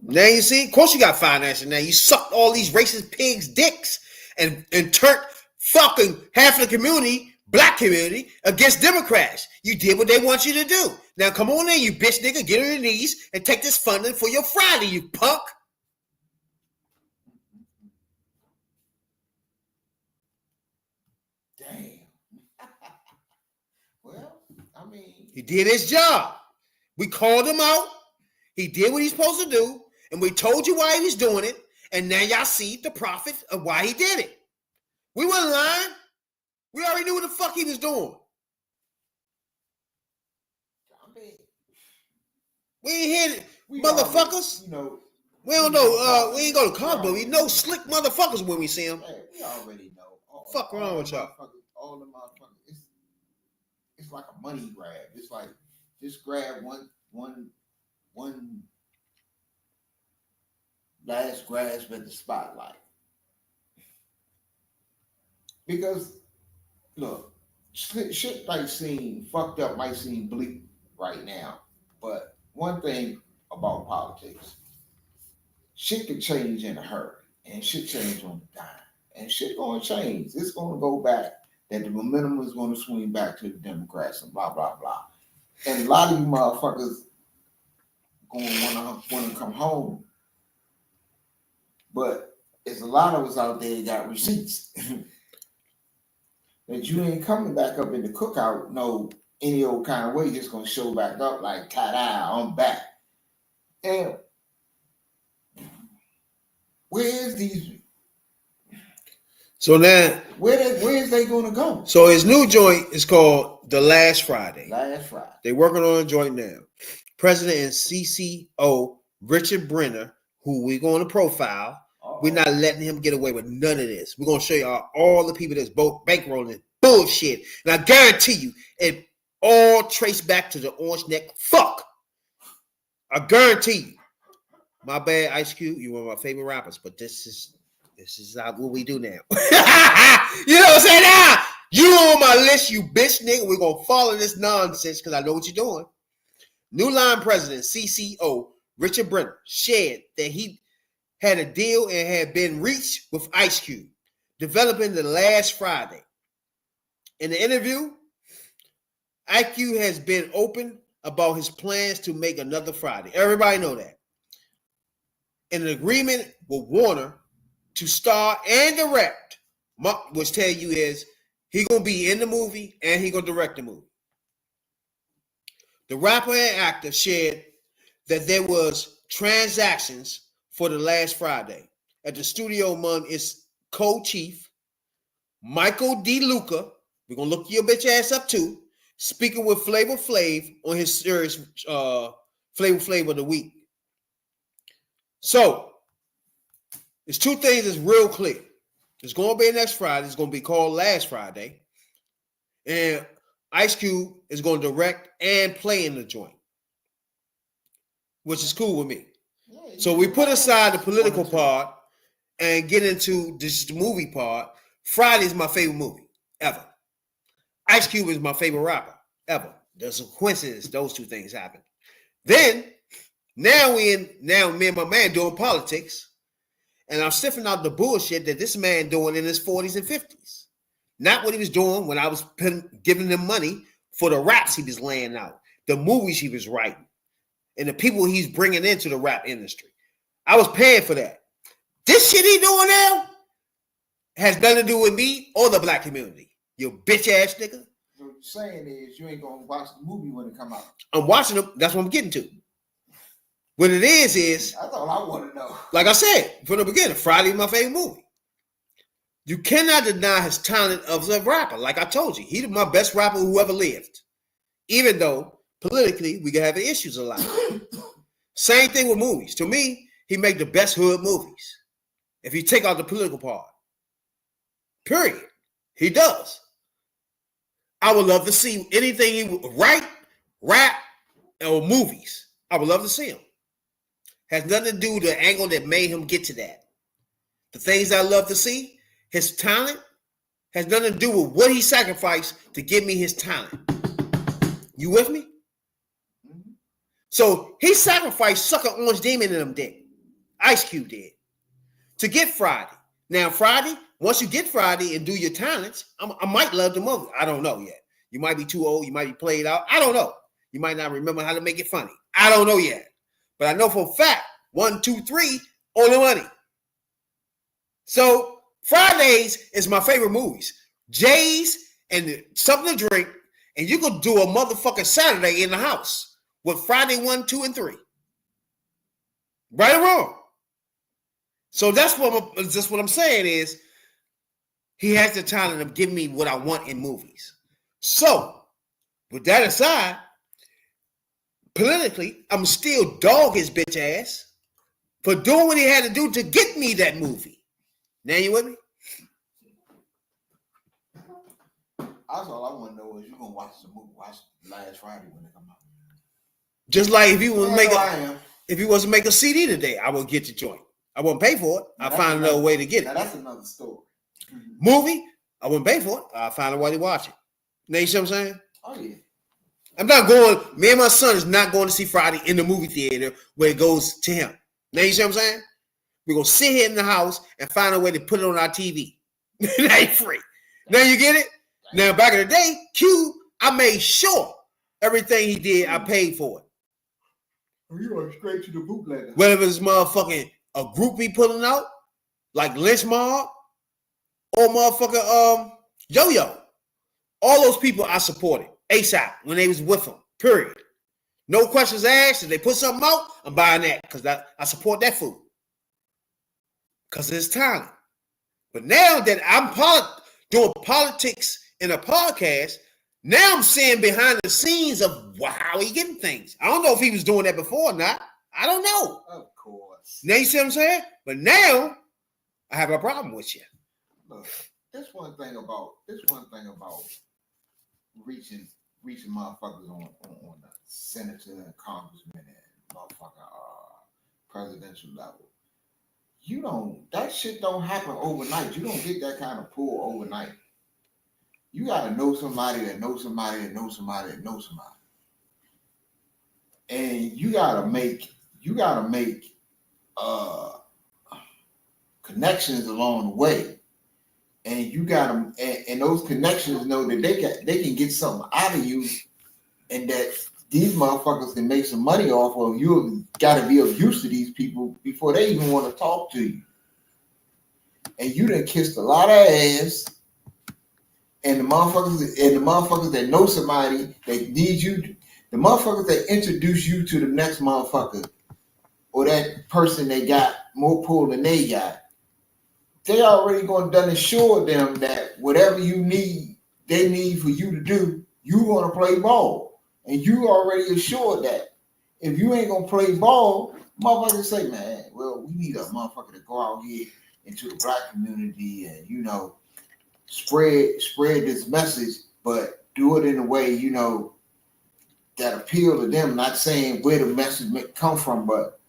Now you see, of course you got financing. Now you sucked all these racist pigs' dicks and turned fucking half of the community, black community, against Democrats. You did what they want you to do. Now come on in, you bitch nigga, get on your knees and take this funding for your Friday, you punk. Damn. Well, I mean, he did his job. We called him out. He did what he's supposed to do, And we told you why he was doing it. And now y'all see the profit of why he did it. We wasn't lying. We already knew what the fuck he was doing. We ain't hit motherfuckers. We don't know. We ain't go to college, but we know slick motherfuckers when we see them. Hey, we already know. Fuck wrong with y'all? All the motherfuckers. It's like a money grab. It's like just grab one last grasp at the spotlight. Because look, shit might seem fucked up, might seem bleak right now, but one thing about politics, shit can change in a hurry, and shit change on the dime, and shit gonna change. It's gonna go back. That the momentum is gonna swing back to the Democrats and blah blah blah. And a lot of you motherfuckers gonna wanna come home, but there's a lot of us out there that got receipts. That you ain't coming back up in the cookout no any old kind of way, just gonna show back up like ta-da, I'm back. And where's these? So now where's they gonna go? So his new joint is called The Last Friday. Last Friday. They're working on a joint now. President and CCO Richard Brenner, who we're going to profile. We're not letting him get away with none of this. We're going to show y'all all the people that's both bankrolling bullshit. And I guarantee you, it all traced back to the orange neck fuck. I guarantee you. My bad, Ice Cube. You're one of my favorite rappers, but this is not what we do now. You know what I'm saying? Now, you on my list, you bitch nigga. We're going to follow this nonsense because I know what you're doing. New Line President, CCO, Richard Brenner, shared that he had a deal and had been reached with Ice Cube, developing The Last Friday. In the interview, Ice Cube has been open about his plans to make another Friday. Everybody know that. In an agreement with Warner to star and direct, which tell you is he gonna be in the movie and he gonna direct the movie. The rapper and actor shared that there was transactions for The Last Friday at the studio among its co-chief, Michael D. Luca. We're gonna look your bitch ass up too. Speaking with Flavor Flav on his series Flavor Flav of the Week. So there's two things that's real clear. It's gonna be next Friday. It's gonna be called Last Friday, and Ice Cube is gonna direct and play in the joint, which is cool with me. So we put aside the political part and get into this movie part. Friday is my favorite movie ever. Ice Cube is my favorite rapper ever. There's a coincidence those two things happen. Then now me and my man doing politics, and I'm sniffing out the bullshit that this man doing in his 40s and 50s. Not what he was doing when I was giving him money for the raps he was laying out, the movies he was writing, and the people he's bringing into the rap industry. I was paying for that. This shit he doing now has nothing to do with me or the black community. You bitch ass nigga. So what you're saying is you ain't gonna watch the movie when it come out. I'm watching them. That's what I'm getting to. What it is that's all I want to know. Like I said from the beginning, Friday is my favorite movie. You cannot deny his talent as a rapper. Like I told you, he's my best rapper who ever lived. Even though politically we can have issues a lot. Same thing with movies. To me, he make the best hood movies. If you take out the political part. Period. He does. I would love to see anything he would write, rap, or movies. I would love to see him. Has nothing to do with the angle that made him get to that. The things I love to see, his talent, has nothing to do with what he sacrificed to give me his talent. You with me? Mm-hmm. So he sacrificed sucker Orange Demon in them dick. Ice Cube did. To get Friday. Now, Friday, once you get Friday and do your talents, I might love the movie. I don't know yet. You might be too old. You might be played out. I don't know. You might not remember how to make it funny. I don't know yet. But I know for a fact, 1, 2, 3, on the money. So Fridays is my favorite movies. Jay's and something to drink, and you could do a motherfucking Saturday in the house with Friday 1, 2, and 3. Right or wrong. So that's what I'm saying is he has the talent of giving me what I want in movies. So with that aside, politically, I'm still dog his bitch ass for doing what he had to do to get me that movie. Now you with me? That's all I want to know is you gonna watch the movie, watch last Friday when it come out. Just like if you was to make a CD today, I would get the joint. I wouldn't pay for it. I'll find another way to get it. Now that's another story. Movie, I wouldn't pay for it. I'll find a way to watch it. Now you see what I'm saying? Oh yeah. I'm not going. Me and my son is not going to see Friday in the movie theater where it goes to him. Now you see what I'm saying? We're gonna sit here in the house and find a way to put it on our TV. It ain't free. Now you get it? Now back in the day, Q, I made sure everything he did, I paid for it. You went straight to the bootlegger. Whether it's motherfucking a group he pulling out, like Lynch Mob, or motherfucking Yo-Yo. All those people I supported ASAP when they was with him. Period. No questions asked. If they put something out, I'm buying that because I support that food. Because it's talent. But now that I'm doing politics in a podcast, now I'm seeing behind the scenes of how he getting things. I don't know if he was doing that before or not. I don't know. Of course. Now you see what I'm saying? But now I have a problem with you. Look, this one thing about reaching motherfuckers on the senator and congressman and motherfucker presidential level. That shit don't happen overnight. You don't get that kind of pull overnight. You gotta know somebody that knows somebody that knows somebody that knows somebody. And you gotta make connections along the way. And you gotta and those connections know that they can get something out of you, and that these motherfuckers can make some money off of you. Gotta be of use to these people before they even want to talk to you. And you done kissed a lot of ass. And the motherfuckers that know somebody that need you, the motherfuckers that introduce you to the next motherfucker or that person that got more pull than they got, they already gonna done assure them that whatever you need, they need for you to do, you gonna play ball. And you already assured that. If you ain't gonna play ball, motherfuckers say, man, well, we need a motherfucker to go out here into the black community and, spread this message, but do it in a way, that appeal to them, not saying where the message may come from, but,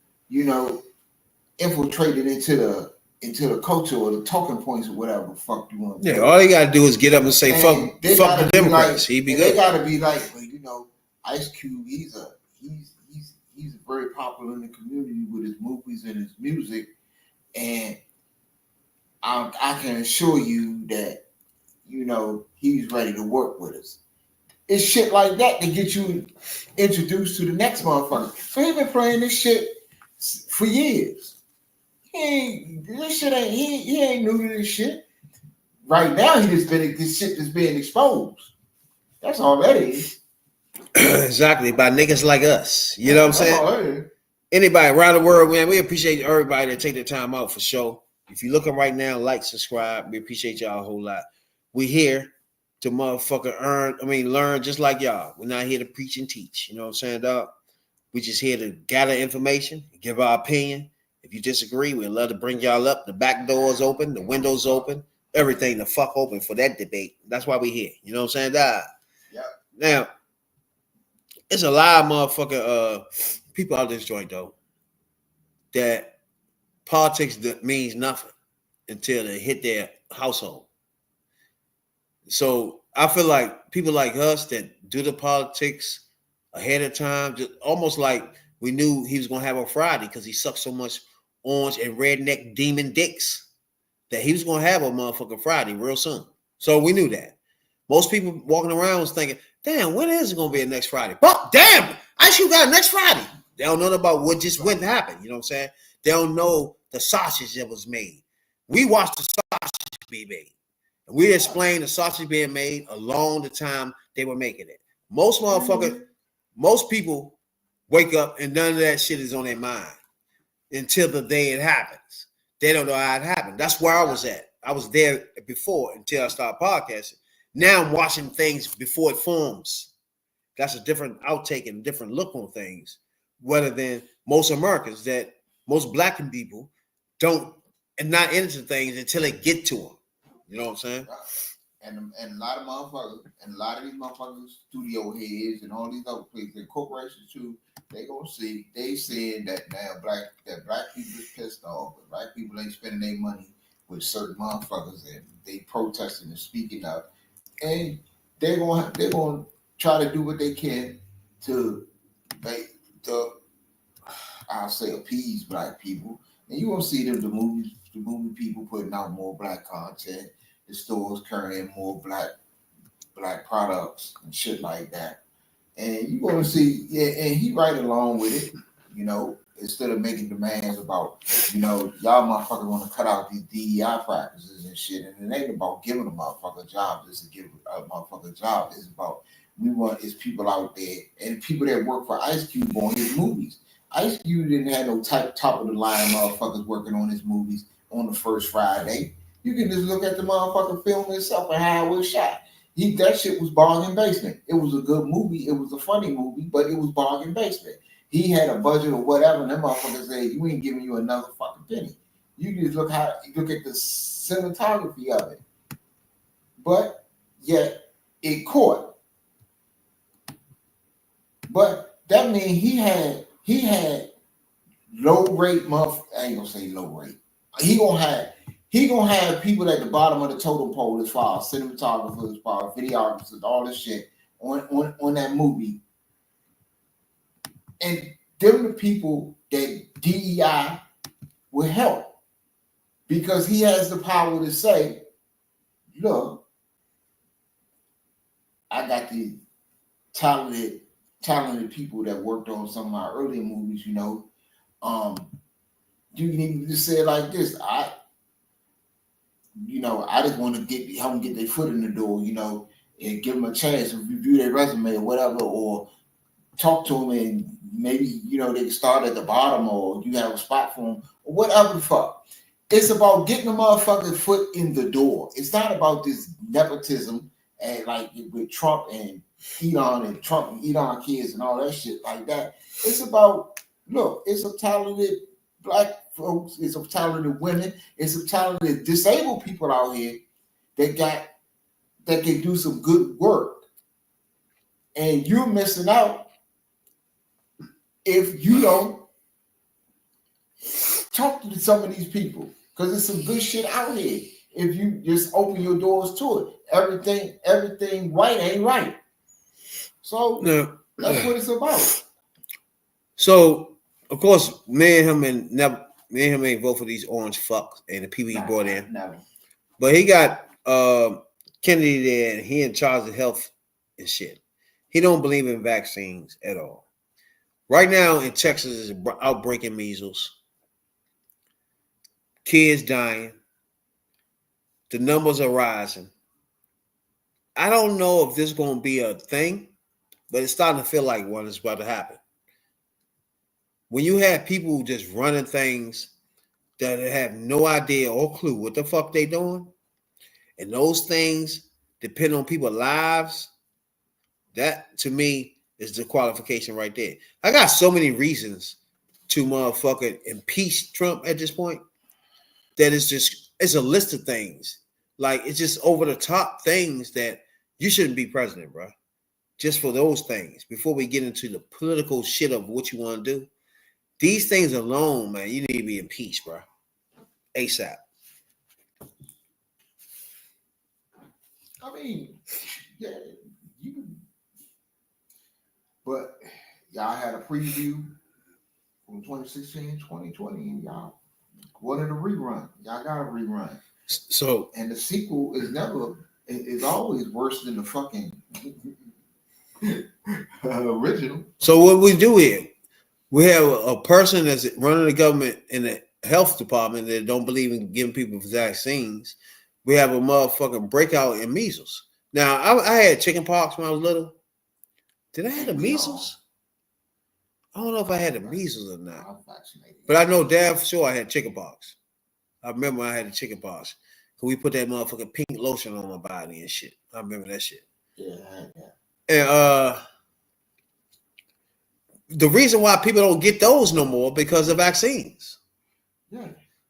infiltrate it into the culture or the talking points or whatever the fuck you want. Yeah, all they gotta do is get up and say, fuck the Democrats. He be good. They gotta be like, well, Ice Cube, he's very popular in the community with his movies and his music, and I can assure you that he's ready to work with us. It's shit like that to get you introduced to the next motherfucker. So he's been playing this shit for years. He ain't new to this shit. Right now, this shit is being exposed. That's all that is. Exactly, by niggas like us. You know what I'm saying? Anybody around the world, man, we appreciate everybody that take their time out for sure. If you're looking right now, like, subscribe. We appreciate y'all a whole lot. We here to motherfucker learn just like y'all. We're not here to preach and teach. You know what I'm saying, dog? We just here to gather information, give our opinion. If you disagree, we'd love to bring y'all up. The back door's open, the window's open, everything the fuck open for that debate. That's why we here. You know what I'm saying, dog? Yeah. Now, it's a lot of motherfucker people out this joint, though, that politics means nothing until they hit their household. So I feel like people like us that do the politics ahead of time, just almost like we knew he was going to have a Friday because he sucked so much orange and redneck demon dicks that he was going to have a motherfucking Friday real soon. So we knew that. Most people walking around was thinking, damn, when is it going to be a next Friday? But damn, I should got next Friday. They don't know about what just went to happen. You know what I'm saying? They don't know the sausage that was made. We watched the sausage be made. And we explained the sausage being made along the time they were making it. Most motherfuckers, most people wake up and none of that shit is on their mind. until the day it happens. They don't know how it happened. That's where I was at. I was there before until I started podcasting. Now I'm watching things before it forms. That's a different outtake and different look on things, rather than most Americans, that most black people don't and not into things until they get to them. You know what I'm saying? And a lot of motherfuckers, and a lot of these motherfuckers, studio heads, and all these other places, and corporations too, they gonna see, they saying that now black people is pissed off, but black people ain't spending their money with certain motherfuckers, and they protesting and speaking up, and they're gonna try to do what they can to make I'll say appease black people, and you gonna see them the movie people putting out more black content. The stores carrying more black products and shit like that. And you're gonna see, yeah, and he right along with it, you know, instead of making demands about, you know, y'all motherfuckers want to cut out these DEI practices and shit. And it ain't about giving a motherfucker a job just to give a motherfucker a job. It's about we want is people out there and people that work for Ice Cube on his movies. Ice Cube didn't have no top of the line motherfuckers working on his movies on the first Friday. You can just look at the motherfucking film itself and how it was shot. That shit was bargain basement. It was a good movie. It was a funny movie, but it was bargain basement. He had a budget or whatever, and that motherfucker said, "You ain't giving you another fucking penny." You just look at the cinematography of it, but yet it caught. But that means he had low rate I ain't gonna say low rate. He gonna have people at the bottom of the totem pole as far as cinematographers, as far as videographers, all this shit on that movie. And them the people that DEI will help. Because he has the power to say, look, I got the talented people that worked on some of my earlier movies, you know. You can even just say it like this. I just want to help them get their foot in the door, you know, and give them a chance to review their resume or whatever, or talk to them, and maybe, you know, they can start at the bottom, or you have a spot for them, or whatever the fuck. It's about getting a motherfucking foot in the door. It's not about this nepotism and like with Trump and Elon kids and all that shit like that. It's about, look, it's a talented black folks, it's some talented women, it's some talented disabled people out here that can do some good work. And you're missing out if you don't talk to some of these people, because there's some good shit out here. If you just open your doors to it, everything right ain't right. So that's what it's about. So of course, me and him ain't vote for these orange fucks and the people he brought in. Never. But he got Kennedy there, and he in charge of health and shit. He don't believe in vaccines at all. Right now in Texas is outbreaking measles. Kids dying. The numbers are rising. I don't know if this is going to be a thing, but it's starting to feel like one is about to happen. When you have people just running things that have no idea or clue what the fuck they doing, and those things depend on people's lives, that to me is the qualification right there. I got so many reasons to motherfucking impeach Trump at this point that it's a list of things. Like, it's just over the top things that you shouldn't be president, bro. Just for those things, before we get into the political shit of what you want to do. These things alone, man, you need to be impeached, bro. ASAP. I mean, yeah, but y'all had a preview from 2016, 2020, and y'all wanted a rerun. Y'all got a rerun. So, and the sequel is always worse than the fucking original. So what we do here, we have a person that's running the government in the health department that don't believe in giving people vaccines. We have a motherfucking breakout in measles. Now, I had chicken pox when I was little. Did I have the measles? I don't know if I had the measles or not, I'm vaccinated. but I know damn sure I had chickenpox. I remember I had the chickenpox. Cause we put that motherfucking pink lotion on my body and shit. I remember that shit. Yeah, I had that. And the reason why people don't get those no more because of vaccines. Yeah.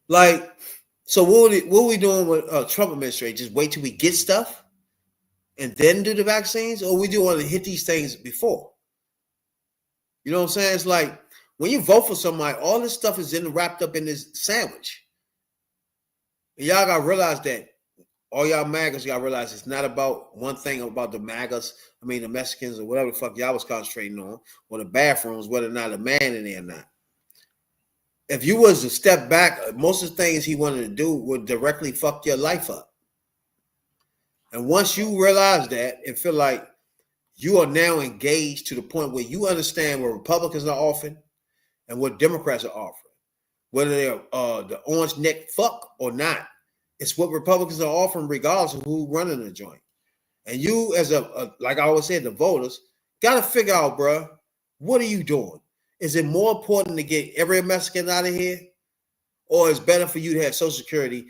Like, so what are we doing with Trump administration? Just wait till we get stuff and then do the vaccines, or we do want to hit these things before? You know what I'm saying? It's like when you vote for somebody, all this stuff is wrapped up in this sandwich. And y'all gotta realize that. All y'all MAGAs, y'all realize it's not about one thing about the MAGAs. I mean, the Mexicans or whatever the fuck y'all was concentrating on, or the bathrooms, whether or not a man in there or not. If you was to step back, most of the things he wanted to do would directly fuck your life up. And once you realize that and feel like you are now engaged to the point where you understand what Republicans are offering and what Democrats are offering, whether they're the orange neck fuck or not, it's what Republicans are offering regardless of who's running the joint. And you, as like I always said, the voters, got to figure out, bro, what are you doing? Is it more important to get every Mexican out of here? Or it's better for you to have Social Security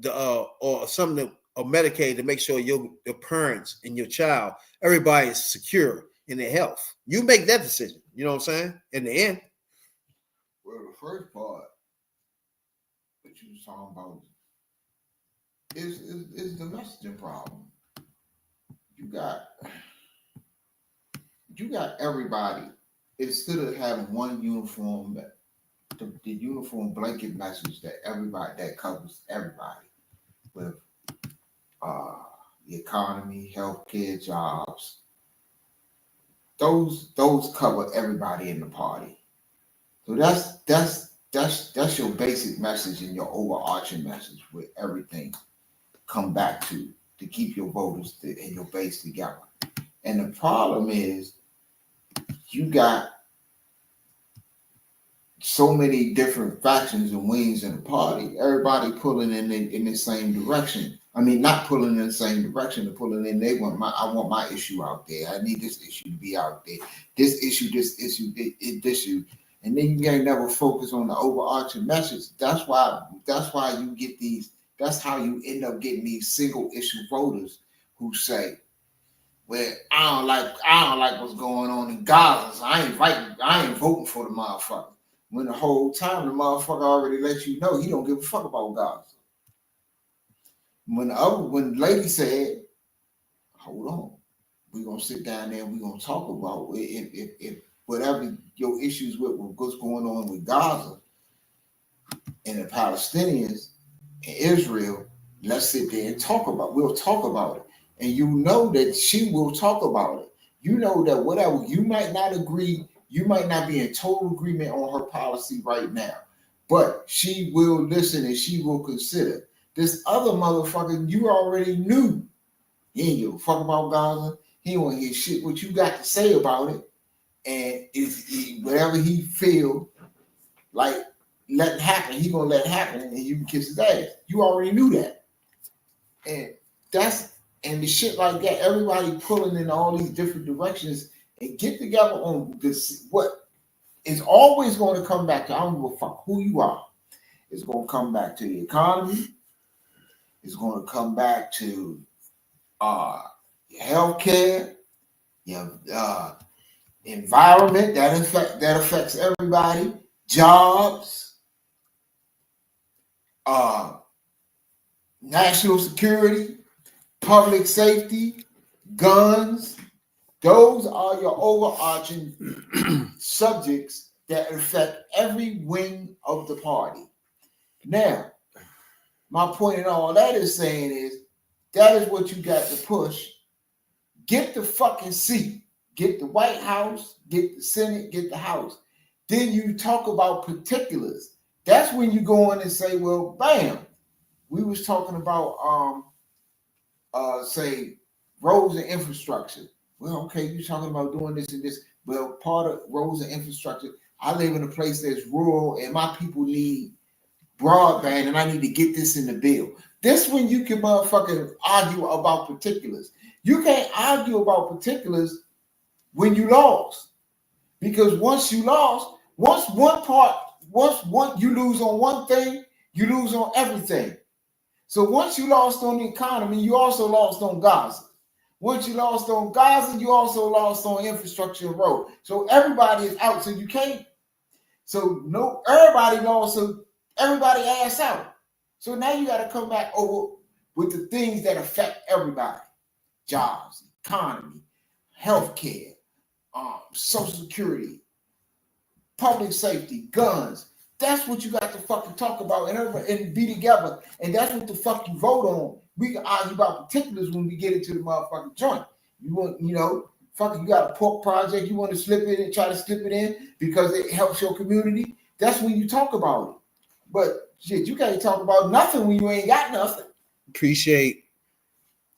or something, or Medicaid to make sure your parents and your child, everybody is secure in their health? You make that decision. You know what I'm saying? In the end. Well, the first part that you was talking about is the messaging problem. You got everybody, instead of having one uniform, the uniform blanket message that covers everybody with the economy, healthcare, jobs. Those cover everybody in the party. So that's your basic message and your overarching message with everything come back to keep your voters and your base together. And the problem is you got so many different factions and wings in the party, everybody pulling in the same direction. I mean, not pulling in the same direction, but pulling in, I want my issue out there. I need this issue to be out there. This issue. And then you can't never focus on the overarching message. That's why you get these. That's how you end up getting these single issue voters who say, "Well, I don't like what's going on in Gaza. So I ain't voting for the motherfucker." When the whole time the motherfucker already let you know he don't give a fuck about Gaza. When the lady said, "Hold on, we're gonna sit down there and we're gonna talk about if whatever your issues with what's going on with Gaza and the Palestinians and Israel, let's sit there and we'll talk about it." And you know that she will talk about it. You know that whatever you might not agree, you might not be in total agreement on her policy right now, but she will listen and she will consider. This other motherfucker, you already knew he ain't give a fuck about Gaza. He don't want to hear shit what you got to say about it. And if whatever he feel like letting happen, he gonna let happen, and you can kiss his ass. You already knew that. And the shit like that, everybody pulling in all these different directions and get together on this. What is always going to come back to, I don't give a fuck who you are. It's going to come back to the economy. It's going to come back to your healthcare, your environment that affects everybody, jobs, national security, public safety, guns. Those are your overarching subjects that affect every wing of the party. Now, my point in all that is saying is that is what you got to push. Get the fucking seat. Get the White House, get the Senate, get the House. Then you talk about particulars. That's when you go in and say, well, bam, we was talking about say roads and infrastructure. Well, okay, you're talking about doing this and this. Well, part of roads and infrastructure, I live in a place that's rural and my people need broadband and I need to get this in the bill. This when you can motherfucking argue about particulars. You can't argue about particulars when you lost. Because once you lose on one thing, you lose on everything. So once you lost on the economy, you also lost on Gaza. Once you lost on Gaza, you also lost on infrastructure and road. So everybody is out. So you can't. So no, everybody lost. So everybody ass out. So now you got to come back over with the things that affect everybody: jobs, economy, healthcare, Social Security, public safety, guns. That's what you got to fucking talk about and be together. And that's what the fuck you vote on. We can argue about particulars when we get into the motherfucking joint. You want, fucking, you got a pork project, you want to slip it and try to slip it in because it helps your community. That's when you talk about it. But shit, you can't talk about nothing when you ain't got nothing. Appreciate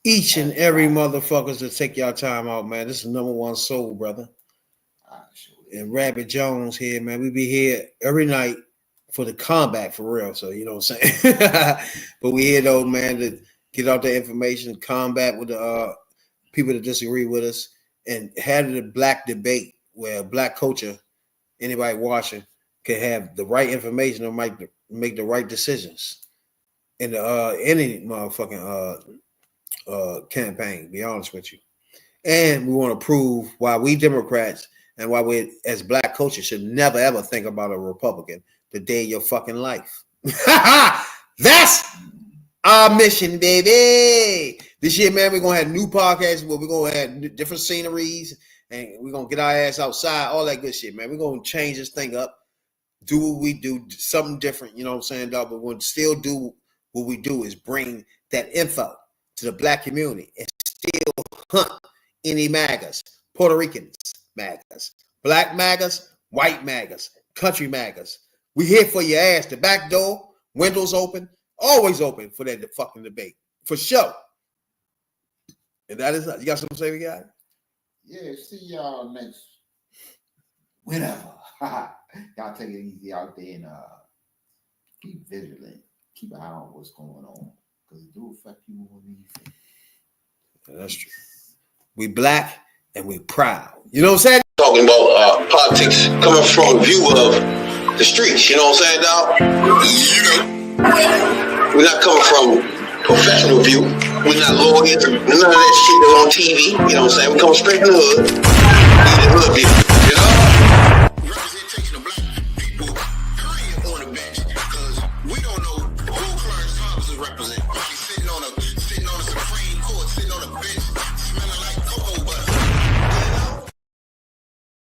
each and every motherfuckers to take y'all time out, man. This is number one soul, brother. And Rabbit Jones here, man. We be here every night for the combat for real. So you know what I'm saying? But we here though, man, to get out the information, combat with the people that disagree with us, and have the black debate where black culture, anybody watching, can have the right information and might make the right decisions in the any motherfucking campaign, be honest with you. And we want to prove why we Democrats and why we as black culture should never ever think about a Republican the day of your fucking life. That's our mission, baby. This year, man, we're gonna have new podcasts where we're gonna have different sceneries and we're gonna get our ass outside, all that good shit, man. We're gonna change this thing up, do what we do, something different, you know what I'm saying, dog? But we'll still do what we do is bring that info to the black community and still hunt any MAGAs, Puerto Ricans MAGAs, black MAGAs, white MAGAs, country MAGAs. We here for your ass. The back door, windows open, always open for that fucking debate, for sure. And that is, you got something to say, we got? Yeah, see y'all next whenever. Y'all take it easy out there and keep vigilant. Keep an eye on what's going on because it do affect you more than you think. Yeah, that's true. We black and we proud. You know what I'm saying? Talking about politics coming from a view of the streets. You know what I'm saying, dog? We're not coming from professional view. We're not lawyers. None of that shit that's on TV. You know what I'm saying? We come straight from the hood. We the hood view. You know? Representation of black people, period, on the bench. Because we don't know who Clarence Thomas is representing. He's sitting on a Supreme Court, sitting on a bench.